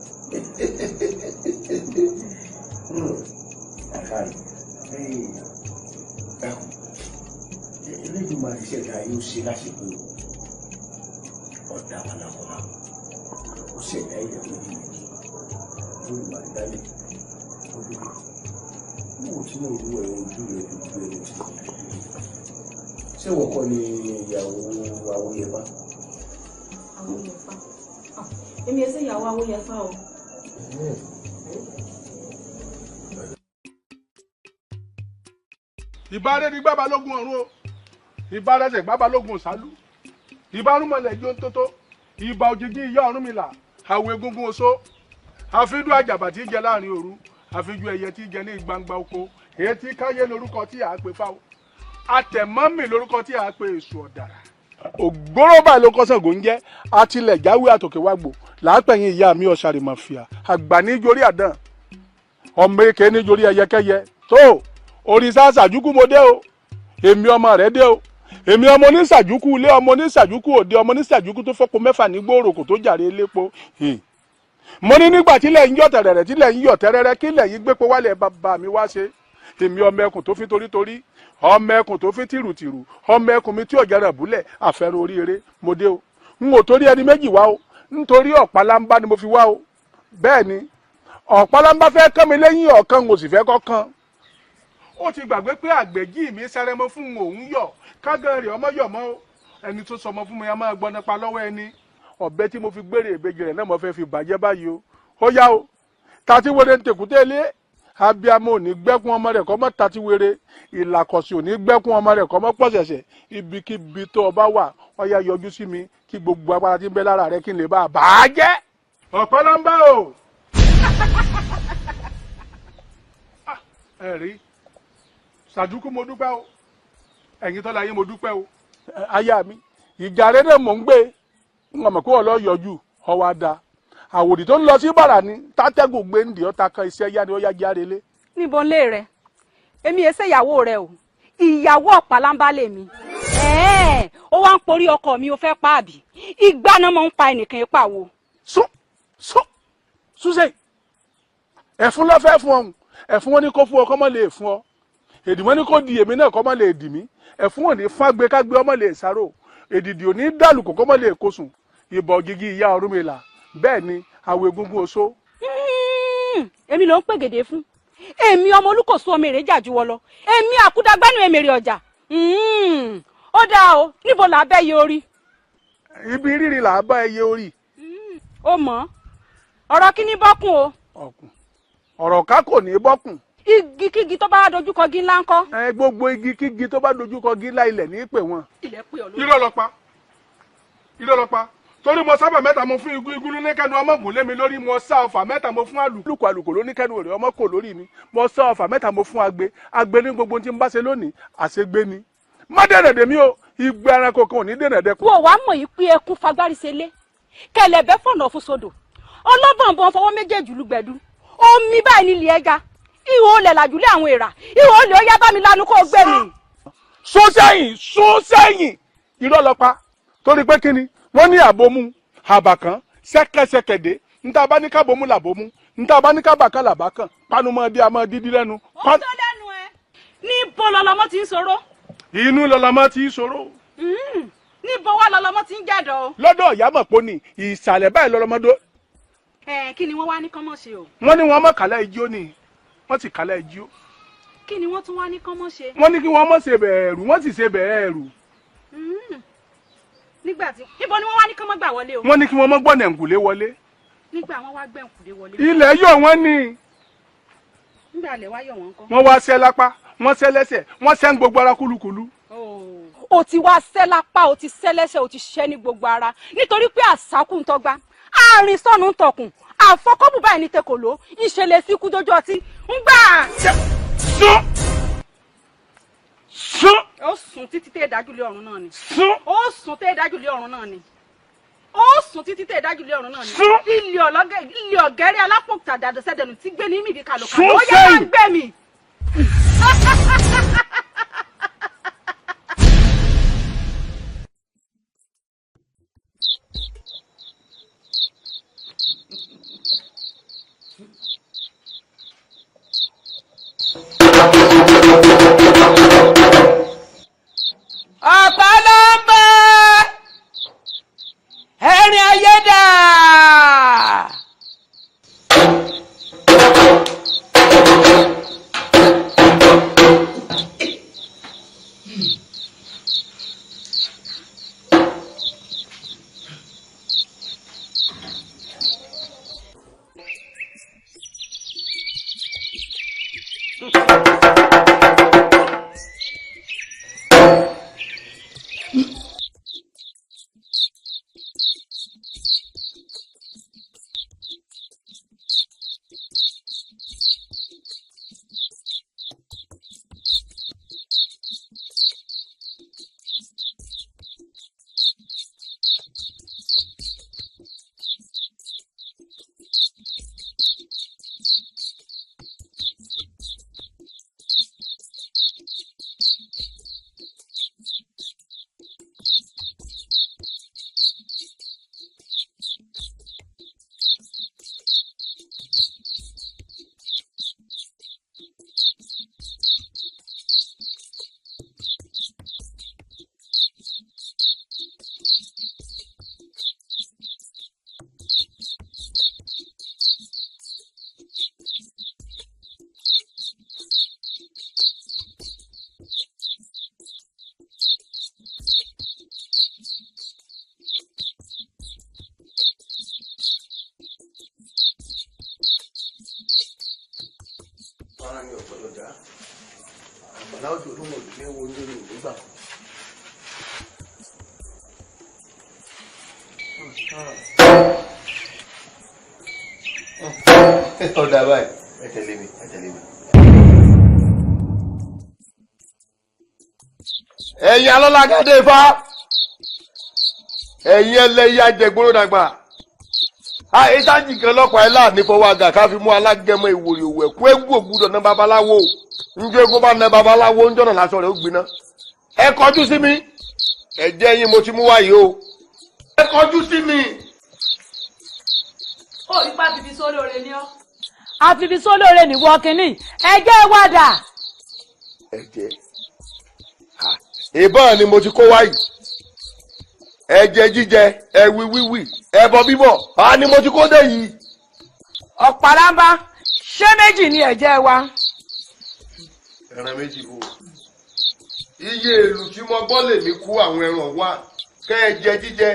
àkàrí dákun eléyìí máa ti ṣẹ̀dá yóò ṣe láṣepọ̀ ọ̀dà wàlàwàlà ó ṣẹ̀dá ilẹ̀ lórí lórí màdálẹ̀ lórí níwò tí mo rú ẹ̀rọ ojú rẹ̀ lójú ẹ̀rọ tí ṣé wọ́n kọ́ ni ìyàwó Awóyẹfá. Awóyẹfá èmi ẹsẹ̀ ìyàwó Awóyẹfá o. ìbárẹ́ ni gbábà lógun ọ̀run o ìbárẹ́sẹ̀ gbábà lógun òsálú ìbárúmọlẹ̀ jó tótó ìbà òjijì ìyá Ọ̀rúnmìlà àwọ̀ egungun oṣó àfidú àjàbà tí jẹ láàrin òru àfijú ẹyẹ tí jẹ ní gbangba oko èyí tí káyé lórúkọ tí a pè fáwọn àtẹ̀mọ́mì lórúkọ tí a pè èṣù ọ̀dàrà ògbóró báyìí ló kọ́ Ṣàngó ń jẹ́ àtìlẹ̀ jáwé àtòkè wàgbò làápẹ̀yìn ìyá mi ọ̀sàrì màfíà àgbà níjorí àdán ọmọ èké níjorí ẹyẹkẹyẹ tó òrìṣà ṣàjúkú mo dé o èmi ọmọ rẹ dé o èmi ọmọ oníṣàjúkú ilé ọmọ oníṣàjúkú òde ọmọ oníṣàjúkú tó fọ́pọ̀ mẹ́fà ní gbòòrò kò tó jàre elépo mo ní nígbà tílẹ̀ ń yọ̀ tẹ̀rẹ̀rẹ̀ tílẹ̀ ń yọ̀ tẹ́rẹ́rẹ́ kílẹ̀ yìí gbépo wálẹ̀ bàbá mi wá ṣe èmi ọmọ ẹkùn tó fi torítorí ọmọ ẹkùn tó fi tìrùtìrù ọmọ ẹkùn mi tí ò jẹrẹ búlẹ̀ àfẹrù oríire mo dé o n ò torí ẹni méjì wá o nítorí ọ̀pálámbá ni mo fi wá o bẹ́ẹ̀ ni ọ̀pálámbá fẹ́ kán mi lẹ́yìn ọ̀kan n ò sì fẹ́ kọ́ kan ó ti gbàgbé pé àgbẹ̀jì mi sẹrẹmọ fún òun yọ̀ kágan rẹ̀ ọmọ yọ̀ mọ́ o ẹni tó sọmọ fún mi a máa gbọ́ nípa lọ́wọ́ ẹni ọ̀bẹ tí mo fi gbére ìbejì rẹ̀ náà mo fẹ́ fi bàjẹ́ báyìí o ó yá o tàti wéré ń tèkúté lé abiamọ ò ní gbẹ́kún ọmọ rẹ̀ kọ́ mọ́ tàti wéré ìlàkọ̀sí ò ní gbẹ́kún ọmọ rẹ̀ kọ́ mọ́ pọ̀ṣẹ̀ṣẹ̀ ibikíbi tó o bá wà ó yá yọjú sí mi kí gbogbo agbára tí ń bẹ lára rẹ kí n lè bá a bàjẹ́ ọ̀pọ̀lọpọ̀ o. ẹ rí Ṣàjúkú mo dúpẹ́ o ẹ̀yin tọ́lá yín mo dúpẹ́ o aya mi ìjà rẹ náà mò ń gbé ń mọ̀ pé ọlọ́ yọjú ọwọ́ ada àwòdì tó ń lọ sí bàrà ni tátẹ́gùn gbé ń dì ọ́ ta kan iṣẹ́ yá ni ó yá jáde lé. níbo lé rẹ èmi ẹsẹ ìyàwó rẹ o ìyàwó ọ̀pálámbá lè mi ó wá ń porí ọkọ mi ó fẹ́ pa àbí ìgbà náà mo ń pa ẹnìkan ipa wo. súnṣe ẹ̀fún lọ́fẹ́ fún ọ̀hún ẹ̀fún wọn ni kó fún ọ kọ́ mọ́ lè fún ọ èdìmọ́ ni kò di èmi náà kọ́ mọ́ lè dì mí ẹ̀fún òní fágbé kágbé ọmọ lè sáró èdìdì òní dàlùkò kọ́ mọ́ lè kóṣùn ìbọ̀ ògìgì ìyá Ọ̀rúnmìlà bẹ́ẹ̀ ni àwọ̀ egungun oṣó. èmi ló ń pè gèdè fún èmi ọmọ olùkóso ọmọ èrè jà ju wọ lọ èmi àkúdágbánu èmèrè ọjà ó dáa o níbo là á bẹ́ yẹ orí. ibi rírì là á bá ẹyẹ orí. ó mọ̀ ọ̀rọ̀ kí ni bọ́kùn o. ọ̀rọ̀ ká kò ní bọ́kùn. igi kígi tó bá dojúkọ gí ńlá ńkọ́. gbogbo igi kígi tó bá dojúkọ gí ńlá ilẹ̀ ní í pè wọ́n. ilẹ̀ pè ọ́ lórí. irọ́ ló pa torí mo sábà mẹ́ta mo fún igun ní kẹ́nu ọmọ gùn lé mi lórí mo sá ọfà mẹ́ta mo fún àlùkò ló ní kẹ́nu rẹ̀ ọmọ kò lórí mi mo sá ọfà mẹ́ta mo fún agbe ní gbogbo tí n bá ṣe lónìí àṣegbé ni má dẹ̀rẹ̀dẹ̀ mi o ìgbẹ́ ẹranko kan ò ní dẹ̀rẹ̀dẹ̀ kù. wo wàá mọ̀ yìí pé ẹkún fagbárí ṣe lé kẹlẹ̀bẹ́ fọ̀nà fún sódò ọlọ́bọ̀nbọ̀n fọwọ́ méjèèjì lùgbẹ̀dú omi báyìí nílì ẹja ihò olè làjúlé àwọn èèrà ihò olè ó yá bá mi lanu kó o gbé mi. sún sẹ́yìn irọ́ lọ pa torí pé kíni wọ́n ní àbomú àbàkán ṣẹ́kẹ́ṣẹkẹ̀dé níta bá ní kábomú làbomú níta bá ní kábàkán làbàkán panumọ́ àmọ́ dídí lẹ́nu. ó tó lẹ́nu ẹ níbo lọlọmọ ti ń sọ̀rọ̀. inú lọlọmọ ti ń sọ̀rọ̀. níbo wá lọlọmọ ti ń jẹ́dọ̀. lọ́dọ̀ ìyámọ̀ pọ̀ ní ìsàlẹ̀ báyìí lọlọmọdé. kí ni wọ́n wá ní kán mọ̀ ṣe o. wọ́n ní wọ́n mọ̀ kálá ijó ni wọ́n sì kálá ijó. kí ni wọ́n tún wá ní kán mọ̀ ṣe. wọ́n ní kí wọ́n mọ̀ ṣe bẹ̀ẹ̀rù wọ́n sì ṣe bẹ̀ẹ̀rù. nígbà tí ibo ni wọ́n wá ní kán mọ́ gbà wọlé o. wọ́n ní kí wọ́n mọ́ gbọ́nà ẹ̀ǹkùlé wọlé. nígbà wọ́n wá gbẹ̀ǹkùlé wọlé. ilẹ̀ yọ̀ wọ́n ní. nígbà ilẹ̀ wá yọ̀ wọ́n kọ́. wọ́n wá ṣẹ́ lápá wọ́n ṣẹ́ lẹ́sẹ̀ wọ́n ṣẹ́ ń gbogbo ara kúlukùlu. o ti wá ṣẹ́ lápá o ti ṣẹ́ lẹ́sẹ̀ o ti ṣẹ́ ní gbogbo ara nítorí pé àṣàkù ń tọ́gbá àárín sọ́nù ń tọkùn àfọkọ́bù báyìí ní tẹkọ̀ló ìṣẹ̀lẹ̀ sí ikú dójú ọtí ń gbà. sún. ó sùn títí tẹ́ ìdájú lé ọ̀run náà ni. sún. ó sùn tẹ́ ìdájú lé ọ̀run náà ni. ó sùn títí tẹ́ ìdájú lé ọ̀run náà ni. sún. ilé ọ̀gẹ́rẹ́ alápòkùtà dàdọ̀sẹ́dẹ̀nù tí gbé ní mìdí kàlùkà sún ó yẹ máa ń gbé mi. ọ̀pá ló ń bẹ ẹ̀rín ayé dà. ọ̀dà báyìí ẹ tẹ̀lé mi ẹ tẹ̀lé mi. ẹ̀yin alọ́lágádé ifá ẹ̀yin ẹlẹ́yà jẹgbóró dàgbà àìsájì kan lọ́pàá ẹ̀ láàánú fọwọ́ àgà ká fi mú alágẹmọ ìwòrì òwò ẹ̀kú egbò ògbúdọ̀ ná babaláwo njẹ́ egbò bá ná babaláwo ń jọ̀nà lásán rẹ̀ ó gbiná. ẹ kọjú sí mi ẹ̀jẹ̀ yín mo ti mú wáyé o ẹ kọjú sí mi. ó rí pàtìbí sólóore ni ọ́. àfibí sólóore nìwọ kínní ẹjẹ wàdà. ẹ̀jẹ̀ ìbọn ni mo ti kó wáyé ẹ̀jẹ̀ jíjẹ ẹ̀wì wíwì ẹbọ bíbọ̀ á ní mo ti kó dé yìí. ọ̀pálábá ṣé méjì ni ẹ̀jẹ̀ wa. ẹran méjì bò iye èlù tí mo gbọ́ lèmi kú àwọn ẹran wá kẹ́ ẹ jẹ jíjẹ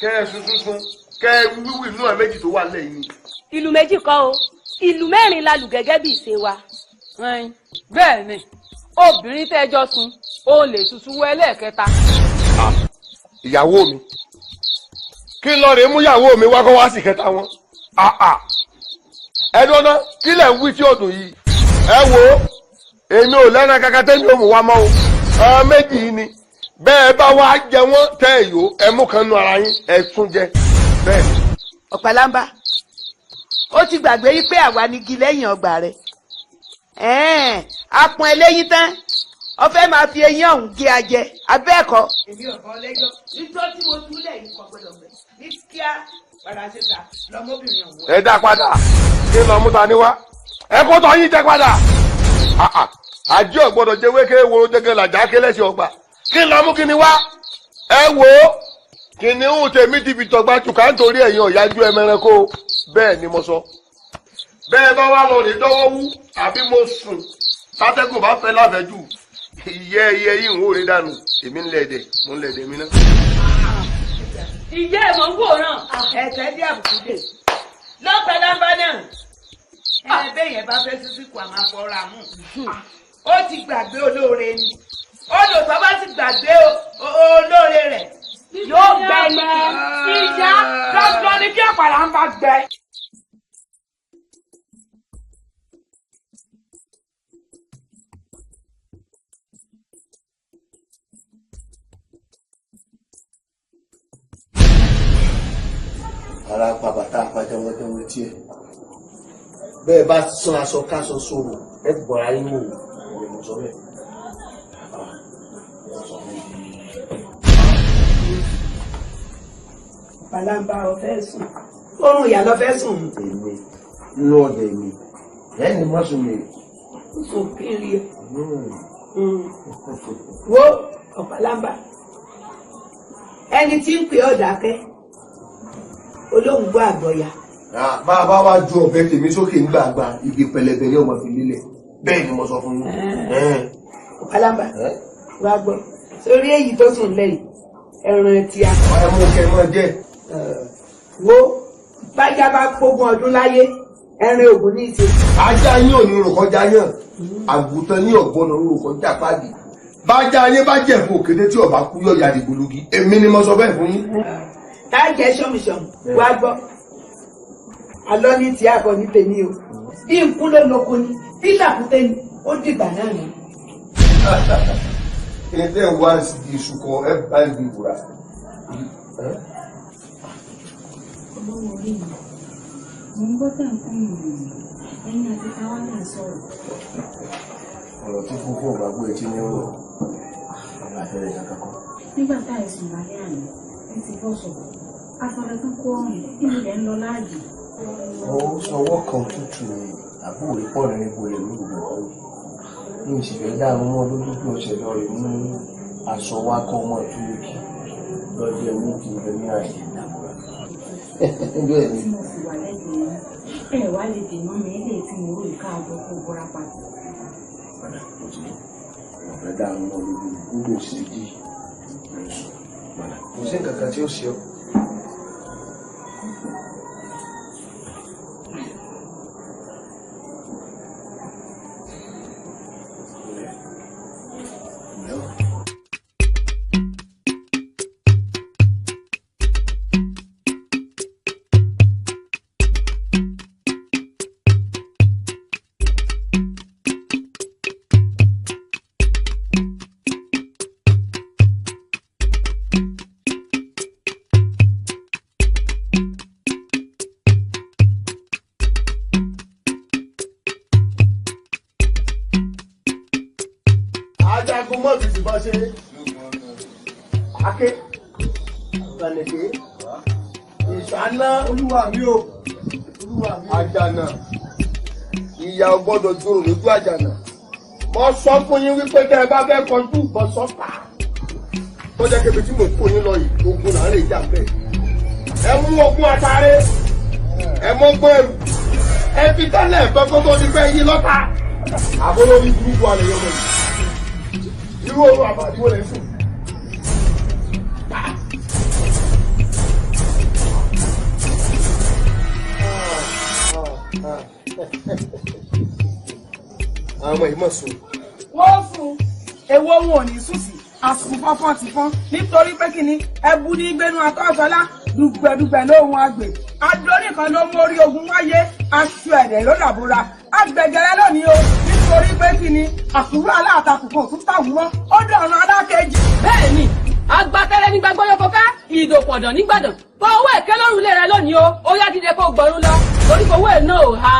kẹ́ ẹ sunsun kẹ́ ẹ wíwì inú ẹ méjì tó wà lẹ́yìn. ìlú méjì kọ́ o ìlú mẹ́rin la lù gẹ́gẹ́ bí ìṣe wa. bẹ́ẹ̀ ni obìnrin tẹ́jọ́ sun ó lè ṣuṣu wọ ẹlẹ́ẹ̀kẹta. ìyàwó mi kí n lọ rèé mú ìyàwó mi wá kó wá sì kẹta wọn. ẹ dọ́nà kí lẹ̀ ń wí tí ó dùn yìí. ẹ wo èmi ò lẹ́nu kankan tẹ́mi ò mú wa mọ́ o. ọ̀rọ̀ méjì yìí ni bẹ́ẹ̀ bá wá jẹ wọ́n tẹ́ ẹ̀ yó ẹ mú kan nu ara yín ẹ tún jẹ bẹ́ẹ̀. Ọ̀pálámbá ó ti gbàgbé yí pé àwa ni igi lẹ́yìn ọgbà rẹ̀ apọn eléyìí tán ó fẹ́ máa fi eyín ọ̀hún gé ajẹ abẹ́ẹ̀kọ́. èmi ò kọ́ lẹ́jọ́ nítorí tí mo túlẹ̀ yìí kọ́ gbọ́dọ̀ gbẹ ní kíá padà síta lọ́mọbìnrin ọ̀hún. ẹ dá padà kí n lọ mú ta ni wá ẹ kó tọ́ yín jẹ padà. àjẹ́ ọ̀gbọ́dọ̀ jẹ́ wékè wo jẹ́gẹ́ làjà kélé sí ọgbà kí n lọ mú kí ni wá. ẹ wo kìnìún tèmi ti fi tọgbà tùkà nítorí ẹ̀yin ọ̀yájú ẹmẹrẹkó bẹ́ẹ̀ ni mo sọ. bẹ́ẹ̀ bá wà lọ rí dọ́wọ́ wú àbí mo sùn tátẹ́gùn bá fẹ́ láfẹ́jù ìyẹ́ yìí ń wò rí dànù èmi ń lẹ̀dẹ̀ mo ń lẹ̀dẹ̀ mi náà. ìyá ẹ̀ mọ̀ ń wòran ẹ̀sẹ̀ dí àbùkù dè lọ́pẹ̀lámbá náà ẹ̀ẹ́dẹ́ yẹn bá fẹ́ sísí kù àmọ́ afọ́ra mú ó ti gbàgbé olóore ni olùtọ́ bá ti gbàgbé olóore rẹ̀ yóò gbẹ ní ìyá lọ́gbọ́n ní kí Ọ̀pálámbá gbẹ. ara pa bàtà àpàjọwọ́jọwọ́ tí ẹ̀ bẹ́ẹ̀ bá sán aṣọ káṣọ sóòrò ẹ bọ̀ra yín wò ó lè sọ bẹ́ẹ̀. Ọ̀pálámbá ọ̀fẹ́ sùn oorun ìyá lọ fẹ́ sùn. èmi nínú ọ̀dẹ̀ mi ẹni mọ́sùn mi. sùn kiri ẹ. wo Ọ̀pálámbá ẹni tí ń pè ọ́ dákẹ́ olóhùn gbọ́ àgbọ̀yà. bá a bá wá ju ọ̀bẹ tèmi sókè ńgbàgbà igi pẹlẹbẹ ní ọmọ fi lílẹ̀ bẹ́ẹ̀ ni mo sọ fún yín. Ọ̀pálámbá wá gbọ́ sórí èyí tó sùn lẹ́yìn ẹran tí a. ẹ mú kẹ mọ jẹ. wo bájá bá gbógun ọdún láyé ẹran ògùn ní ìṣe. ajá yín ò ní rò kọjá yàn àgùntàn ní ọgbọnà rò kọjá pàdé bájá yín bá jẹ fún òkété tí ọba kú yọ yàrá ìgbòlógì èmi ni mo sọ bẹ́ẹ̀ fún yín. tá a jẹ ṣọmùṣọmù wá gbọ́ alọ́ ní tí a kọ ní tèmi o bí nkú ló lóko ni bí làkúté ni ó dìgbà náà ni. ilé wa iṣu kan ẹ bá ibi ìwúra. olówó orí mi mo ń gbọ́ tẹ̀ ń kún ìròyìn ẹ̀yìn àti táwa náà sọ̀rọ̀. ọ̀rọ̀ tí fúnfún ọ̀gá gbé etí ní ọ̀rọ̀ ọ̀gá àfẹ́rẹ́ kankan kan. nígbà tá àìsàn lálẹ́ àná ẹ ti bọ́ sọ̀rọ̀ afọlẹ́ tó kó ọ̀run kí ni ilẹ̀ ń lọ láàyè. ó sọwọ́ kan tútù àbúrò rí pọ̀ nínú ipò rẹ̀ lóògùn ọ̀hún ní ìsìnkú dá àwọn ọmọ lójú pé ọ̀sẹ̀ lọ rẹ̀ mú aṣọ wa kọ́ ọmọ ìtúlùkì lọ́jọ́ mú kí n lè ní àyè ìdàgbà. bẹ́ẹ̀ ni. tí mo sì wà lẹ́gbẹ̀ẹ́ ẹ wá lè dènà mi ilé tí mo rò ká àjọ kó bọ́ra pàtó. ọ̀rẹ́ dá àwọn ọmọ lójú gbogbo sí jí kò sí nǹkan kan tí ó ṣe ọ́. ajagun mọ́ọ̀tì sì bá ṣe ake gbàlẹ̀kẹ́ ìṣáná olúwa mi o àjànà ìyá ọgbọ́dọ̀ jòrò lójú àjànà mo sọ fún yín wípé tẹ́ ẹ bá fẹ́ kọjú ìbọn sọ́tà tó jẹ́ kébi tí mo kó yín lọ yìí ogun là ń lè jà bẹ́ẹ̀ ẹ mú ogun àtàrẹ ẹ mọ́ gbọ́ ẹrù ẹ fi tẹ́lẹ̀ ẹ̀fọ́ kó tó di pé yín lọ́ta àbólórí burúkú alẹ́ yọmọ yìí irú oorun àbàdìwò lè sùn. àwọn ọmọ yìí mọ̀ sùn. wọ́n sùn èwo wọn ò ní sùn sí àsùn fọ́fọ́n ti fọ́n nítorí pé kí ni ẹbú ní gbénu àtọ́sọ́lá dùgbẹ̀dùgbẹ̀ lóhun àgbè adóní kan ló mórí ogun wáyé aṣọ ẹ̀dẹ̀ ló dàbúra agbẹ̀jẹ̀rẹ̀ lónìí o nítorí pé kí ni àkúrò aláàtakùn kan tún tàwọn mọ́ ó dọ̀rùn alákejì. bẹ́ẹ̀ ni agbátẹ́rẹ́ ní gbàgbọ́yọ̀ kọfẹ́ ìdòpọ̀dàn nígbàdàn fọ owó ẹ̀kẹ́ lọ́rùn lé rẹ lónìí o ó yá dídé kó gbọ́rún lọ torí owó ẹ̀ náà ò ha.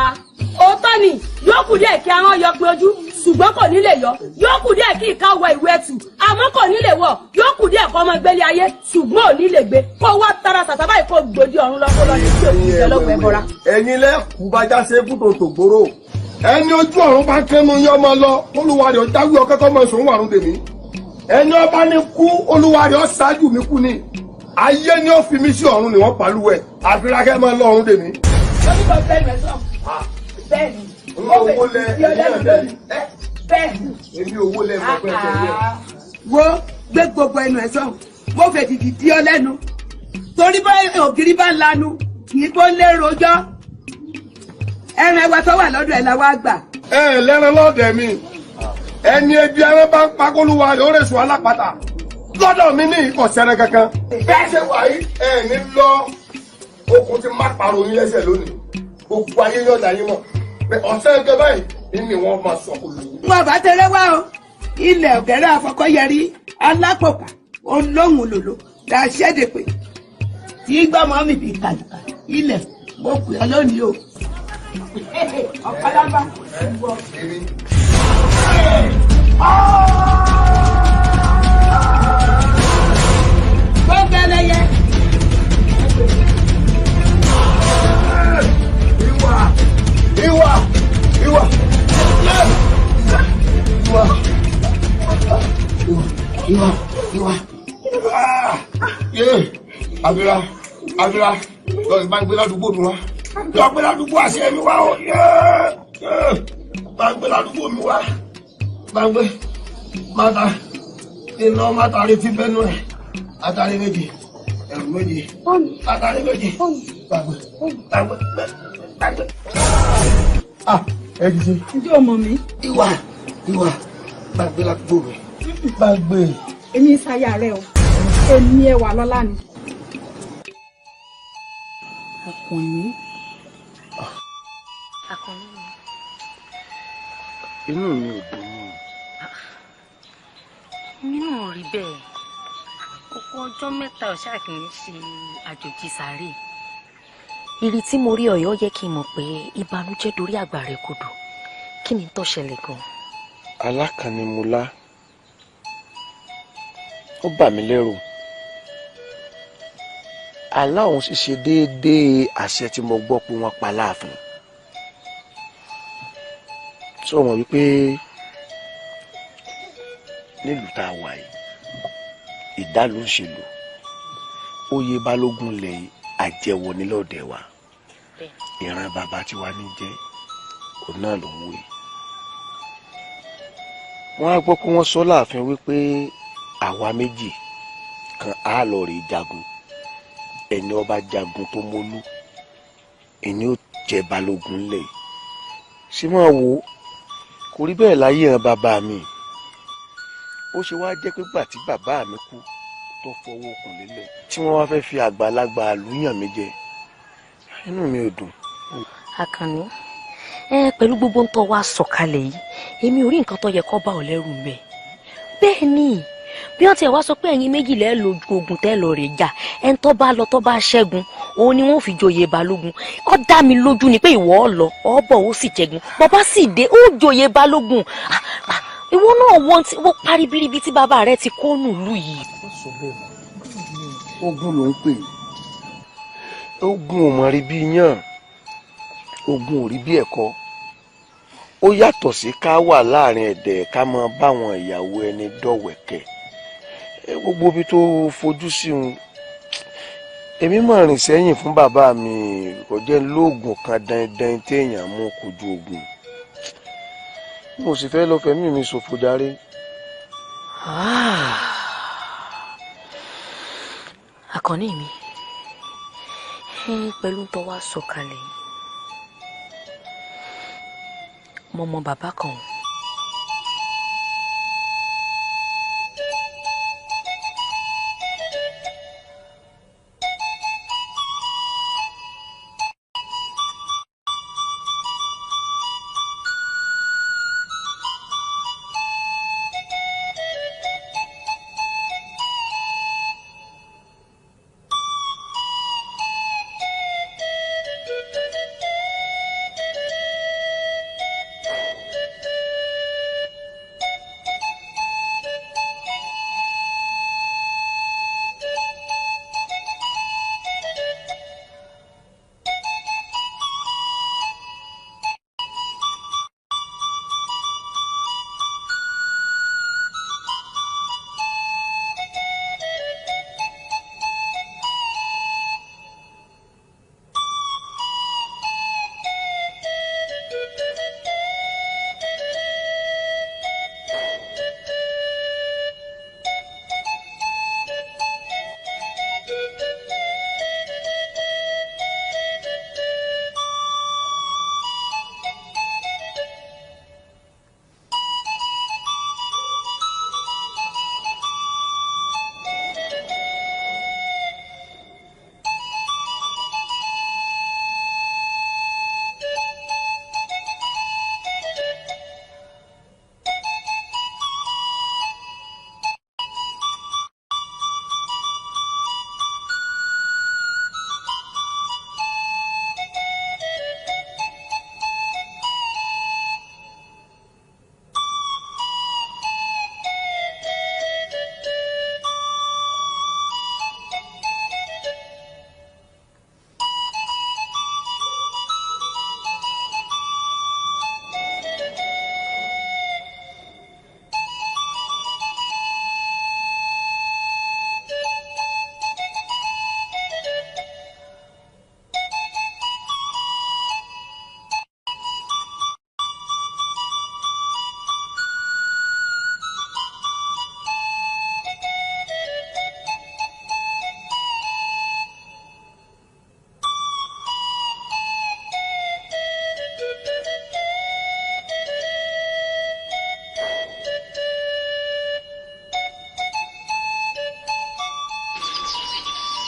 òótọ́ ni yóò kù díẹ̀ kí ahọ́n yọ pé ojú ṣùgbọ́n kò ní lè yọ yóò kù díẹ̀ kí ìka wọ ìwé ẹ̀tù àmọ́ kò ní lè wọ̀ yóò kù díẹ̀ kọ́ ọmọ gbélé ayé ṣùgbọ́n ò ní lè gbé kó wá tara sàtàbá ìkó gbòdì ọ̀run lọ kó lọ ní tí òkú ìjẹ lọ́gbẹ̀ẹ́ bọ́ra. ẹ̀yin lẹ́kùú bá já ṣe kú tòótò gbòòrò ẹni ojú ọ̀run bá kẹ́nu yọ ọmọ lọ olúwarẹ̀ ó jáwé ọkẹ́kọ̀ọ́ mọ̀ sòun wàrún tèmi ẹni ọba ní kú olúwarẹ̀ ó ṣáájú mi kú ni ayé ni ó fi mí sí ọ̀run ni wọ́n pàlúwẹ̀ àfirákẹ́ máa lọ ọ̀run tèmi. lóníkọ̀ bẹ́ẹ̀ mẹ́sàn-án bẹ́ẹ̀ ni owó lẹ bẹ́ẹ̀ni èmi owó lẹ mọ pé ẹ wo gbé gbogbo ẹnu ẹ sọhùn mo fẹ́ dìdì dí ọ lẹ́nu torí bá ògiri bá lanu kì í tó lé rojọ́ ẹran ẹwà tó wà lọ́dọ̀ ẹ la wá gbà. ẹ lẹ́ran lọ́dẹ̀ mi ẹni ebi ẹran bá ń pakólúwa rẹ̀ ó rẹ̀ sùn alápàtà lọ́dọ̀ mi ní ìkọ̀sẹ́rẹ́ kankan bẹ́ẹ̀ ṣe wà yìí ẹ ní lọ okùn ti má parọ́ yín lẹ́sẹ̀ lónìí gbogbo ayé yọ̀dà yín mọ̀ ọ̀sẹ̀ ẹgbẹ́ báyìí ni wọ́n máa sọ kó lù. wọn bá tẹrẹ wá o ilẹ̀ ọ̀gẹ́rẹ́ àfọkọ́yẹrí alápòpà olóhùn lòlò tá a ṣẹ́dẹ̀ pé tí gbọ́mọ mi bí kàlùkà ilẹ̀ mo pè ọ́ lónìí o. ọ̀pọ̀lọpọ̀ gbogbo ẹlẹ́yẹ. Ìwà ìwà ìwà abira lọ bá ń gbé ládùúgbò mi wá lọ gbé ládùúgbò àṣẹ mi wá o bá ń gbé ládùúgbò mi wá bá ń gbé máta iná máta retí bẹ́nu ẹ̀ àtàrí méjì ẹ̀rù méjì àtàrí méjì gbàgbé gbàgbé. ẹ jí sí. ǹjẹ́ o mọ̀ mí. ìwà gbàgbé ládùúgbò mi gbàgbé. èmi ìsayà rẹ o èmi ẹwà lọ́lá ni. Àkànní. Àkànní. inú mi ò dùn mọ́. mi náà rí bẹ́ẹ̀ ọ̀pọ̀ ọjọ́ mẹ́ta ọ̀sẹ̀ kì í ṣe àjòjì sáré. ìrì tí mo rí ọ̀yọ́ yẹ kí n mọ̀ pé ìbànújẹ́ dorí àgbà rẹ̀ kodò kí ni tó ṣẹlẹ̀ gan. alákànní mo lá ó bà mí lẹ́rù àlá òun sì ṣe déédéé àṣẹ tí mo gbọ́ pé wọ́n pa láàfin sọ wọn wípé nílùú tá a wà yìí ìdálò ń ṣe lò oyè balógun lẹ̀ àjẹwò nílọ̀dẹ̀ wa ìran bàbá tiwa ní jẹ́ òun náà ló ń wé wọ́n á gbọ́ pé wọ́n sọ láàfin wípé àwa méjì kan á lọ rè jagun ẹni ọba jagun tó mólú ẹni ó jẹ balógun lẹ̀ ṣé máa wo kò rí bẹ́ẹ̀ láyé hàn bàbá mi ó ṣe wá jẹ́ pé gbà tí bàbá mi kú tó fọwọ́ okùn lélẹ̀ tí wọ́n wá fẹ́ fi àgbàlagbà àlùyàn mi jẹ inú mi ò dùn. Àkànní pẹ̀lú gbogbo ń tọ́ wa sọ̀kalẹ̀ yìí èmi ò rí nǹkan tó yẹ kó bá ọ lẹ́rù mẹ́ bẹ́ẹ̀ ni bí wọ́n ti wá sọ pé ẹ̀yin méjì lẹ́ẹ̀ lo ogun tẹ́ lọ rè jà ẹni tó bá lọ tó bá ṣẹ́gun òun ni wọ́n fi joyè balógun ó dá mi lójú ni pé ìwọ ọ lọ ọ bọ̀ ó sì jẹ́gun bàbá sì dé ó joyè balógun ìwọ náà wọ́n parí bíríbí tí bàbá rẹ ti kó nùlù yìí. ogun ló ń pè ogun ò mọ̀ rí bí yàn ogun ò rí bí ẹ̀kọ́ ó yàtọ̀ sí ká wà láàrin ẹ̀dẹ̀ ká máa báwọn ìyàwó ẹni dọ̀wẹ̀kẹ̀ gbogbo ibi tó fojú sí un èmi máa rìn sẹ́yìn fún bàbá mi kò jẹ́ lóògùn kan dandan téèyàn mú kojú ogun mo sì fẹ́ lọ fẹ̀mí mi ṣòfò jàre. Àkànní mi pẹ̀lú tó wá sọ̀kalẹ̀ yìí mo mọ bàbá kan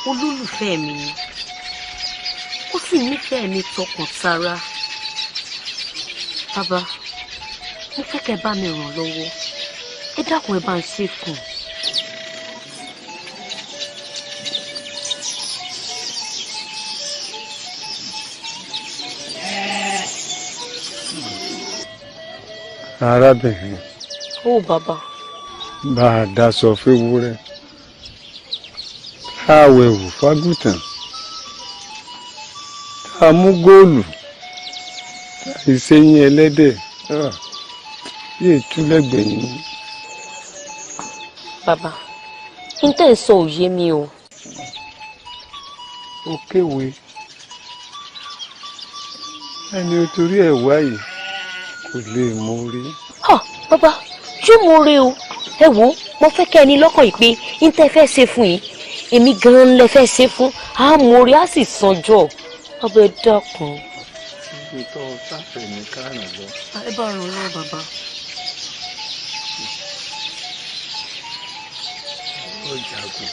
olólùfẹ́ mi ni ó sì nífẹ̀ẹ́ mi tọkàntara. Bàbá mo fẹ́ kẹ́ bá mi ràn lọ́wọ́ ẹ dákun ẹ bá ń ṣe fún un. arábìnrin. Ó bàbá. Bá a daṣọ fẹ́wúrẹ́ tá a wẹ̀wù fágùtàn tá a mú góòlù tá a ìṣẹ́yìn ẹlẹ́dẹ̀ yéé túlẹ̀gbẹ̀yìn. Bàbá n tẹ́ ẹ sọ òye mi o. Ó kéwé ẹni torí ẹ̀ wáyé kò lè mórí. Bàbá yóò mórí o. Ẹ wo mo fẹ́ kẹ́ ẹni lọ́kàn yìí pé n tẹ́ fẹ́ ṣe fún yìí èmi gan-an lẹ fẹ́ ṣe fún àmórí á sì sanjọ́. Bàbá ẹ dákun. Ibi tó sáfẹ̀ ní kárùn lọ. Ẹ bá ràn lọ́wọ́ bàbá. Ó jagun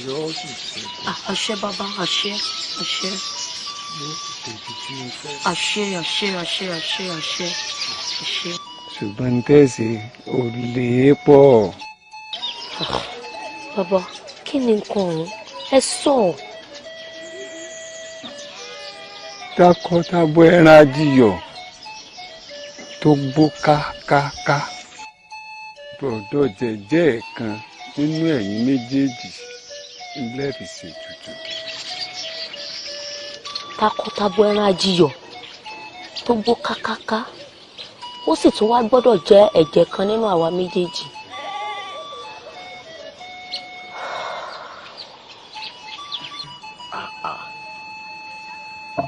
yóò sì ṣe. Àṣẹ bàbá àṣẹ àṣẹ. Yóò sì tètè tí mo fẹ́. Àṣẹ àṣẹ àṣẹ àṣẹ àṣẹ àṣẹ. Ṣùgbọ́n tẹ̀sí ò lè pọ̀. Bàbá kí ni nǹkan ọ̀hún ẹ sọ. Takọtabo ẹran adìyọ tó gbó kákáká gbọ́dọ̀ jẹ́jẹ́ ẹ̀kan nínú ẹ̀yin méjèèjì lẹ́ẹ̀fì ṣètùtù. Takọtabo ẹran adìyọ tó gbó kákáká ó sì tún wá gbọ́dọ̀ jẹ́ ẹ̀jẹ̀ kan nínú àwa méjèèjì.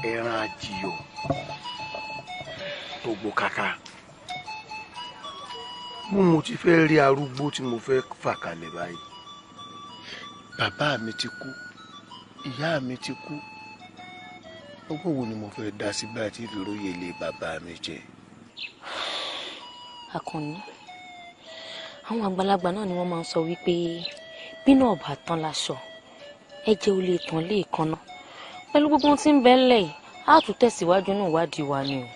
Ẹran adìyọ tó gbó káká. Mo ti fẹ́ rí arúgbó tí mo fẹ́ fà kalẹ̀ báyìí. Bàbá mi ti kú, ìyá mi ti kú. Ọgbọ́n wo ni mo fẹ́ dá sí báyìí tí ìlóye ilé bàbá mi jẹ? Àkànní àwọn àgbàlagbà náà ni wọ́n máa ń sọ wípé bí náà bá tán láṣọ ẹ̀jẹ̀ ò lè tán léèkánná. Pẹ̀lú gbogbo ohun tí ń bẹ ńlẹ̀ yìí á tún tẹ̀síwájú náà wádìí wa ni o.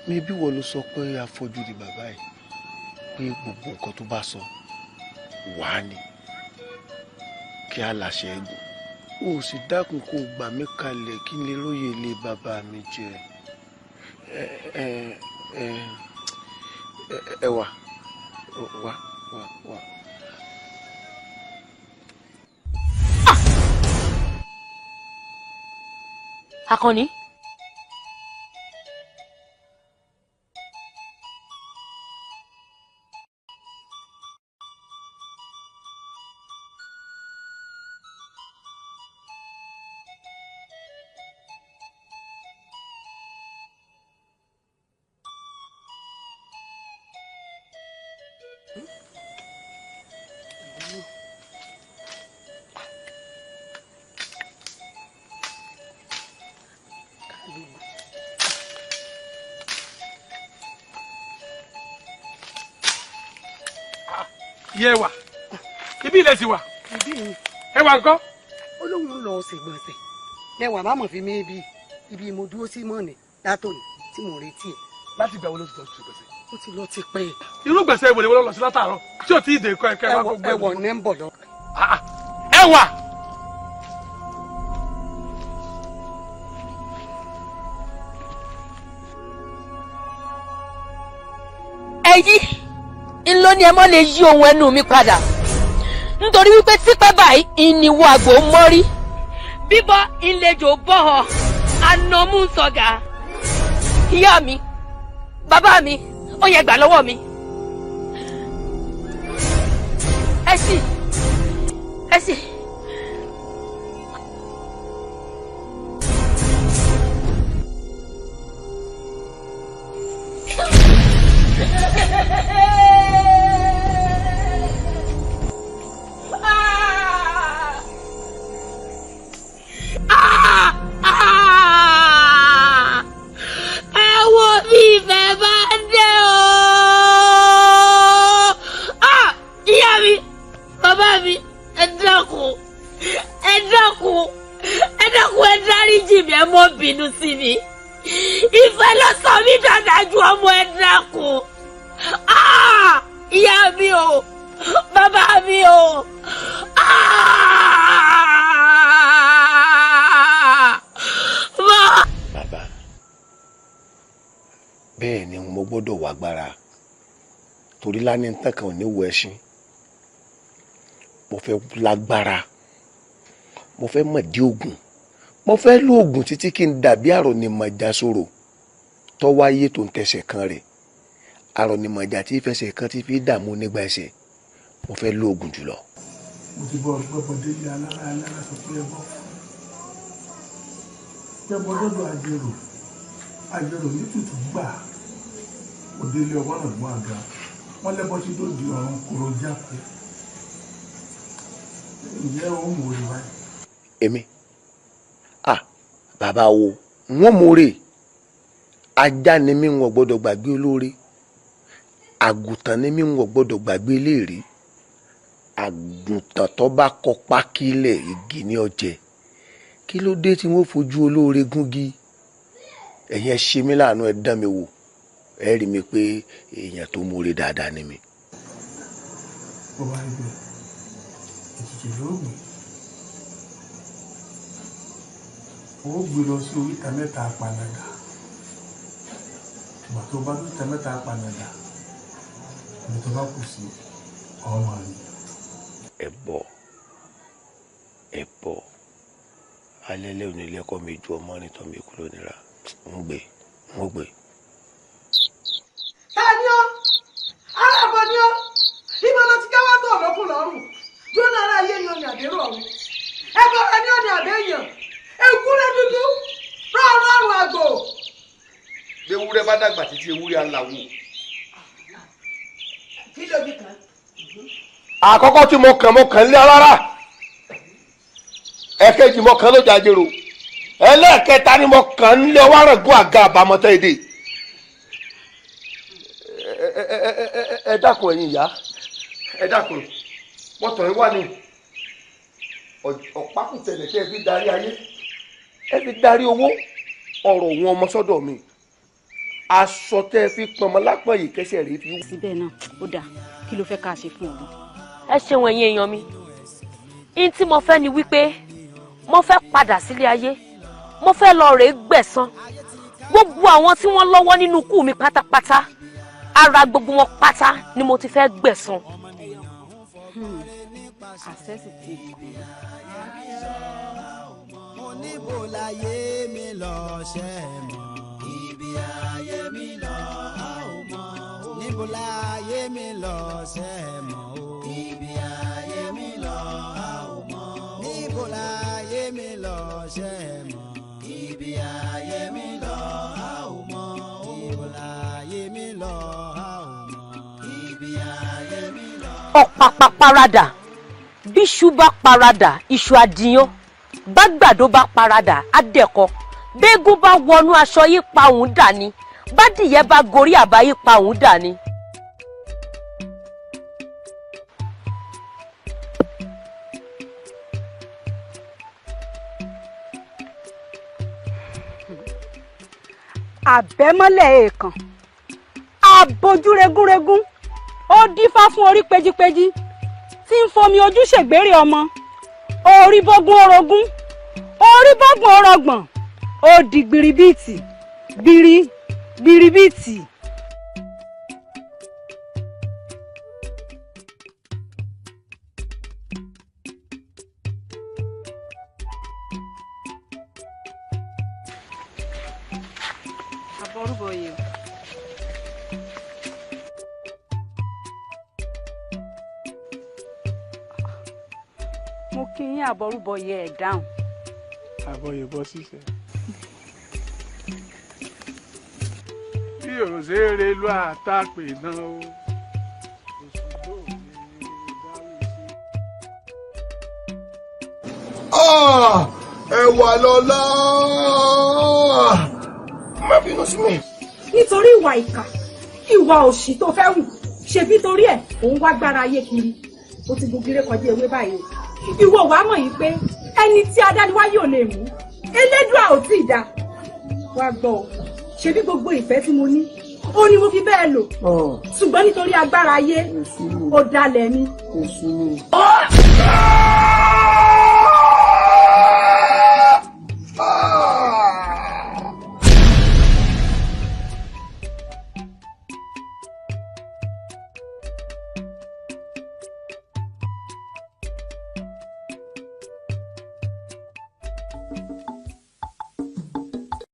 Mi bí wọ́n ló sọ pé afọ́jú ni bàbá yìí pé gbogbo nǹkan tó bá sọ wàá ní kí á láṣẹ ẹ̀gùn. O sì dákun kó gbà mí kalẹ̀ kí n lè róye ilé bàbá mi jẹ. Ẹ wá. Àkànní. Yẹ wà ibi ilẹ̀ ti wà ẹ wà nǹkan. Olóhùn lọ ṣègbọ̀nsẹ̀ lẹ́wà má mọ̀ fi mí ibi mo dúró sí mọ́ọ̀nì látòní tí mo retí ẹ̀. Láti ìgbà wo ló ti lọ sí gbèsè? Ó ti lọ ti pẹ́. Irú gbèsè ìwòlè wo ló lọ sí látàárọ̀ tí ò tí ì dé kọ́ ẹ̀kẹ́ wá gbogbo ẹ̀wọ̀ ní ń bọ̀ lọ. Ẹ wà. Èyí ńlọ ni ẹ mọ́ lè yí ohun ẹnu mi padà nítorí wípé típẹ́ báyìí ìníwó àgbò mọ́rí bíbọ́ ìlejò bọ́ ọ anamú sọ̀gà ìyá mi bàbá mi ó yẹ gbà lọ́wọ́ mi ẹ sì. mi ẹ mọ́ bínú sí mi ìfẹ́ ló sọ mí dáadáa ju ọmọ ẹ dákun ìyá mi o bàbá mi o. bàbá bẹ́ẹ̀ ni mo gbọ́dọ̀ wá gbára torí lánìí nǹkan kan ò ní wọ ẹṣin mo fẹ́ lágbára mo fẹ́ mọ̀dí oògùn mo fẹ́ lo oògùn títí kí n dàbí àrọ̀nìmọ̀já sọ̀rọ̀ tọ́wọ́ ayé tó ń tẹsẹ̀ kan rẹ̀ àrọ̀nìmọ̀já tí fẹsẹ̀ kan ti fi dààmú nígbà ẹsẹ̀ mo fẹ́ lo oògùn jùlọ. mo ti bọ́ ọ̀pọ̀ délé alára sọ pé ẹbọ lọ́dọ̀ àjẹrò ní tútù gbà òdélé ọwọ́ náà gbọ́ àga wọ́n lẹ́bọ́ tí tó di ọ̀run kúrò jáde ìyẹ́ òun wò lè wáyé. èmi bàbá wo wọ́n mórè ajá ni mí wọ́n gbọ́dọ̀ gbàgbé olóore àgùntàn ni mí wọ́n gbọ́dọ̀ gbàgbé léèrè àgùntàn tó bá kọ pákílẹ̀ igi ní ọ̀jẹ̀ kí ló dé tí wọ́n fojú olóore gúngi ẹ̀yin ẹ ṣe mí láàánú ẹ dán mi wò ẹ rí mi pé èèyàn tó mórè dáadáa ni mi. bó bá rí bẹ́ẹ̀ ètùtù lóògùn ó gbé lọ sí oríta mẹ́ta apanadà ìgbà tó bá oríta mẹ́ta apanadà ìgbà tó bá kù sí ọmọ rẹ. ẹbọ alẹ́ lẹ́yìn ilé ẹ̀kọ́ mi ju ọmọ nítọ́ mi kúrò nira ń gbé. ẹni ọ arábọ ni ọ ìbọn lọ ti káwá tó ọlọkùn lọ́rùn jóná ara ayé ni ọ̀nà àdérò ọ̀run ẹbọ ẹni ọ̀nà àdéyàn ewúrẹ́ dúdú rọrùn àgbò. ewúrẹ́ bá dàgbà títí ewúrẹ́ aláwo. kí ló bí kan. àkọ́kọ́ tí mo kàn lé alára ẹ̀kejì mo kàn ló jàjèrò ẹlẹ́ẹ̀kẹta ni mo kàn ń lé wárangún àga àbámọ́tẹ́ èdè. ẹ dákun ẹ̀yin ìyá ẹ dákun wọ́n tọ̀ ẹ́ wá ní ọ̀pákùtẹ̀lẹ̀ tí ẹ fi darí ayé ẹ fi darí owó ọ̀rọ̀ wọn ọmọ sọ́dọ̀ mi aṣọ tẹ́ ẹ fi pọnmọ lápọ̀ yìí kẹsẹ̀ rèé fi. síbẹ̀ náà ó dáa kí ló fẹ́ ká ṣe fún ọ. ẹ ṣeun ẹ̀yin èèyàn mi ihun tí mo fẹ́ ni wípé mo fẹ́ padà sílé ayé mo fẹ́ lọ rèé gbẹ̀san gbogbo àwọn tí wọ́n lọ́wọ́ nínú ikú mi pátápátá ara gbogbo wọn pátá ni mo ti fẹ́ gbẹ̀san. àṣẹ sì ti níbo láyé mi lọ ṣe mọ̀ ibi ayé mi lọ a ò mọ̀ níbo láyé mi lọ ṣe mọ̀ ibi ayé mi lọ a ò mọ̀ níbo láyé mi lọ ṣe mọ̀ ibi ayé mi lọ a ò mọ̀ níbo láyé mi lọ a ò mọ̀ ibi ayé mi lọ. ọ̀pàpà paradà bíṣu bá paradà iṣu adìyàn bágbàdo bá paradà adẹ̀kọ bẹ́gùn bá wọnú aṣọ yìí pa òun dà ní bádìyẹ bá gorí àbá yìí pa òun dà ní. àbẹ́mọ́lẹ̀ èèkàn àbójú regúnregún ó dífá fún orí péjípéjí tí ń fomi ojú ṣègbèrè ọmọ orí bọ́gbọ́n orogún orí bọ́gbọ́n orọgbọ̀n ó di gbiribíìtì gbiribíìtì. àbọrúbọyè mo kí yín àbọrúbọyè ẹ̀ dáhùn. àbọyè bọ́ síṣẹ́. bí òṣè relu àtàpè náà o. ẹwà lọ́lá má bínú sí mi. nítorí ìwà ìkà ìwà òṣì tó fẹ́ wù ṣebí torí ẹ̀ òun wá gbára ayé kiri ó ti gbogbo eré kọjá ewé báyìí ìwọ wàá mọ̀ yìí pé ẹni tí adániwáyé ò lè mú elédùà ò tí ì dá wá gbọ́ ọ ṣebí gbogbo ìfẹ́ tí mo ní ó ní mo fi bẹ́ẹ̀ lò ṣùgbọ́n nítorí agbára ayé ó dalẹ̀ mi.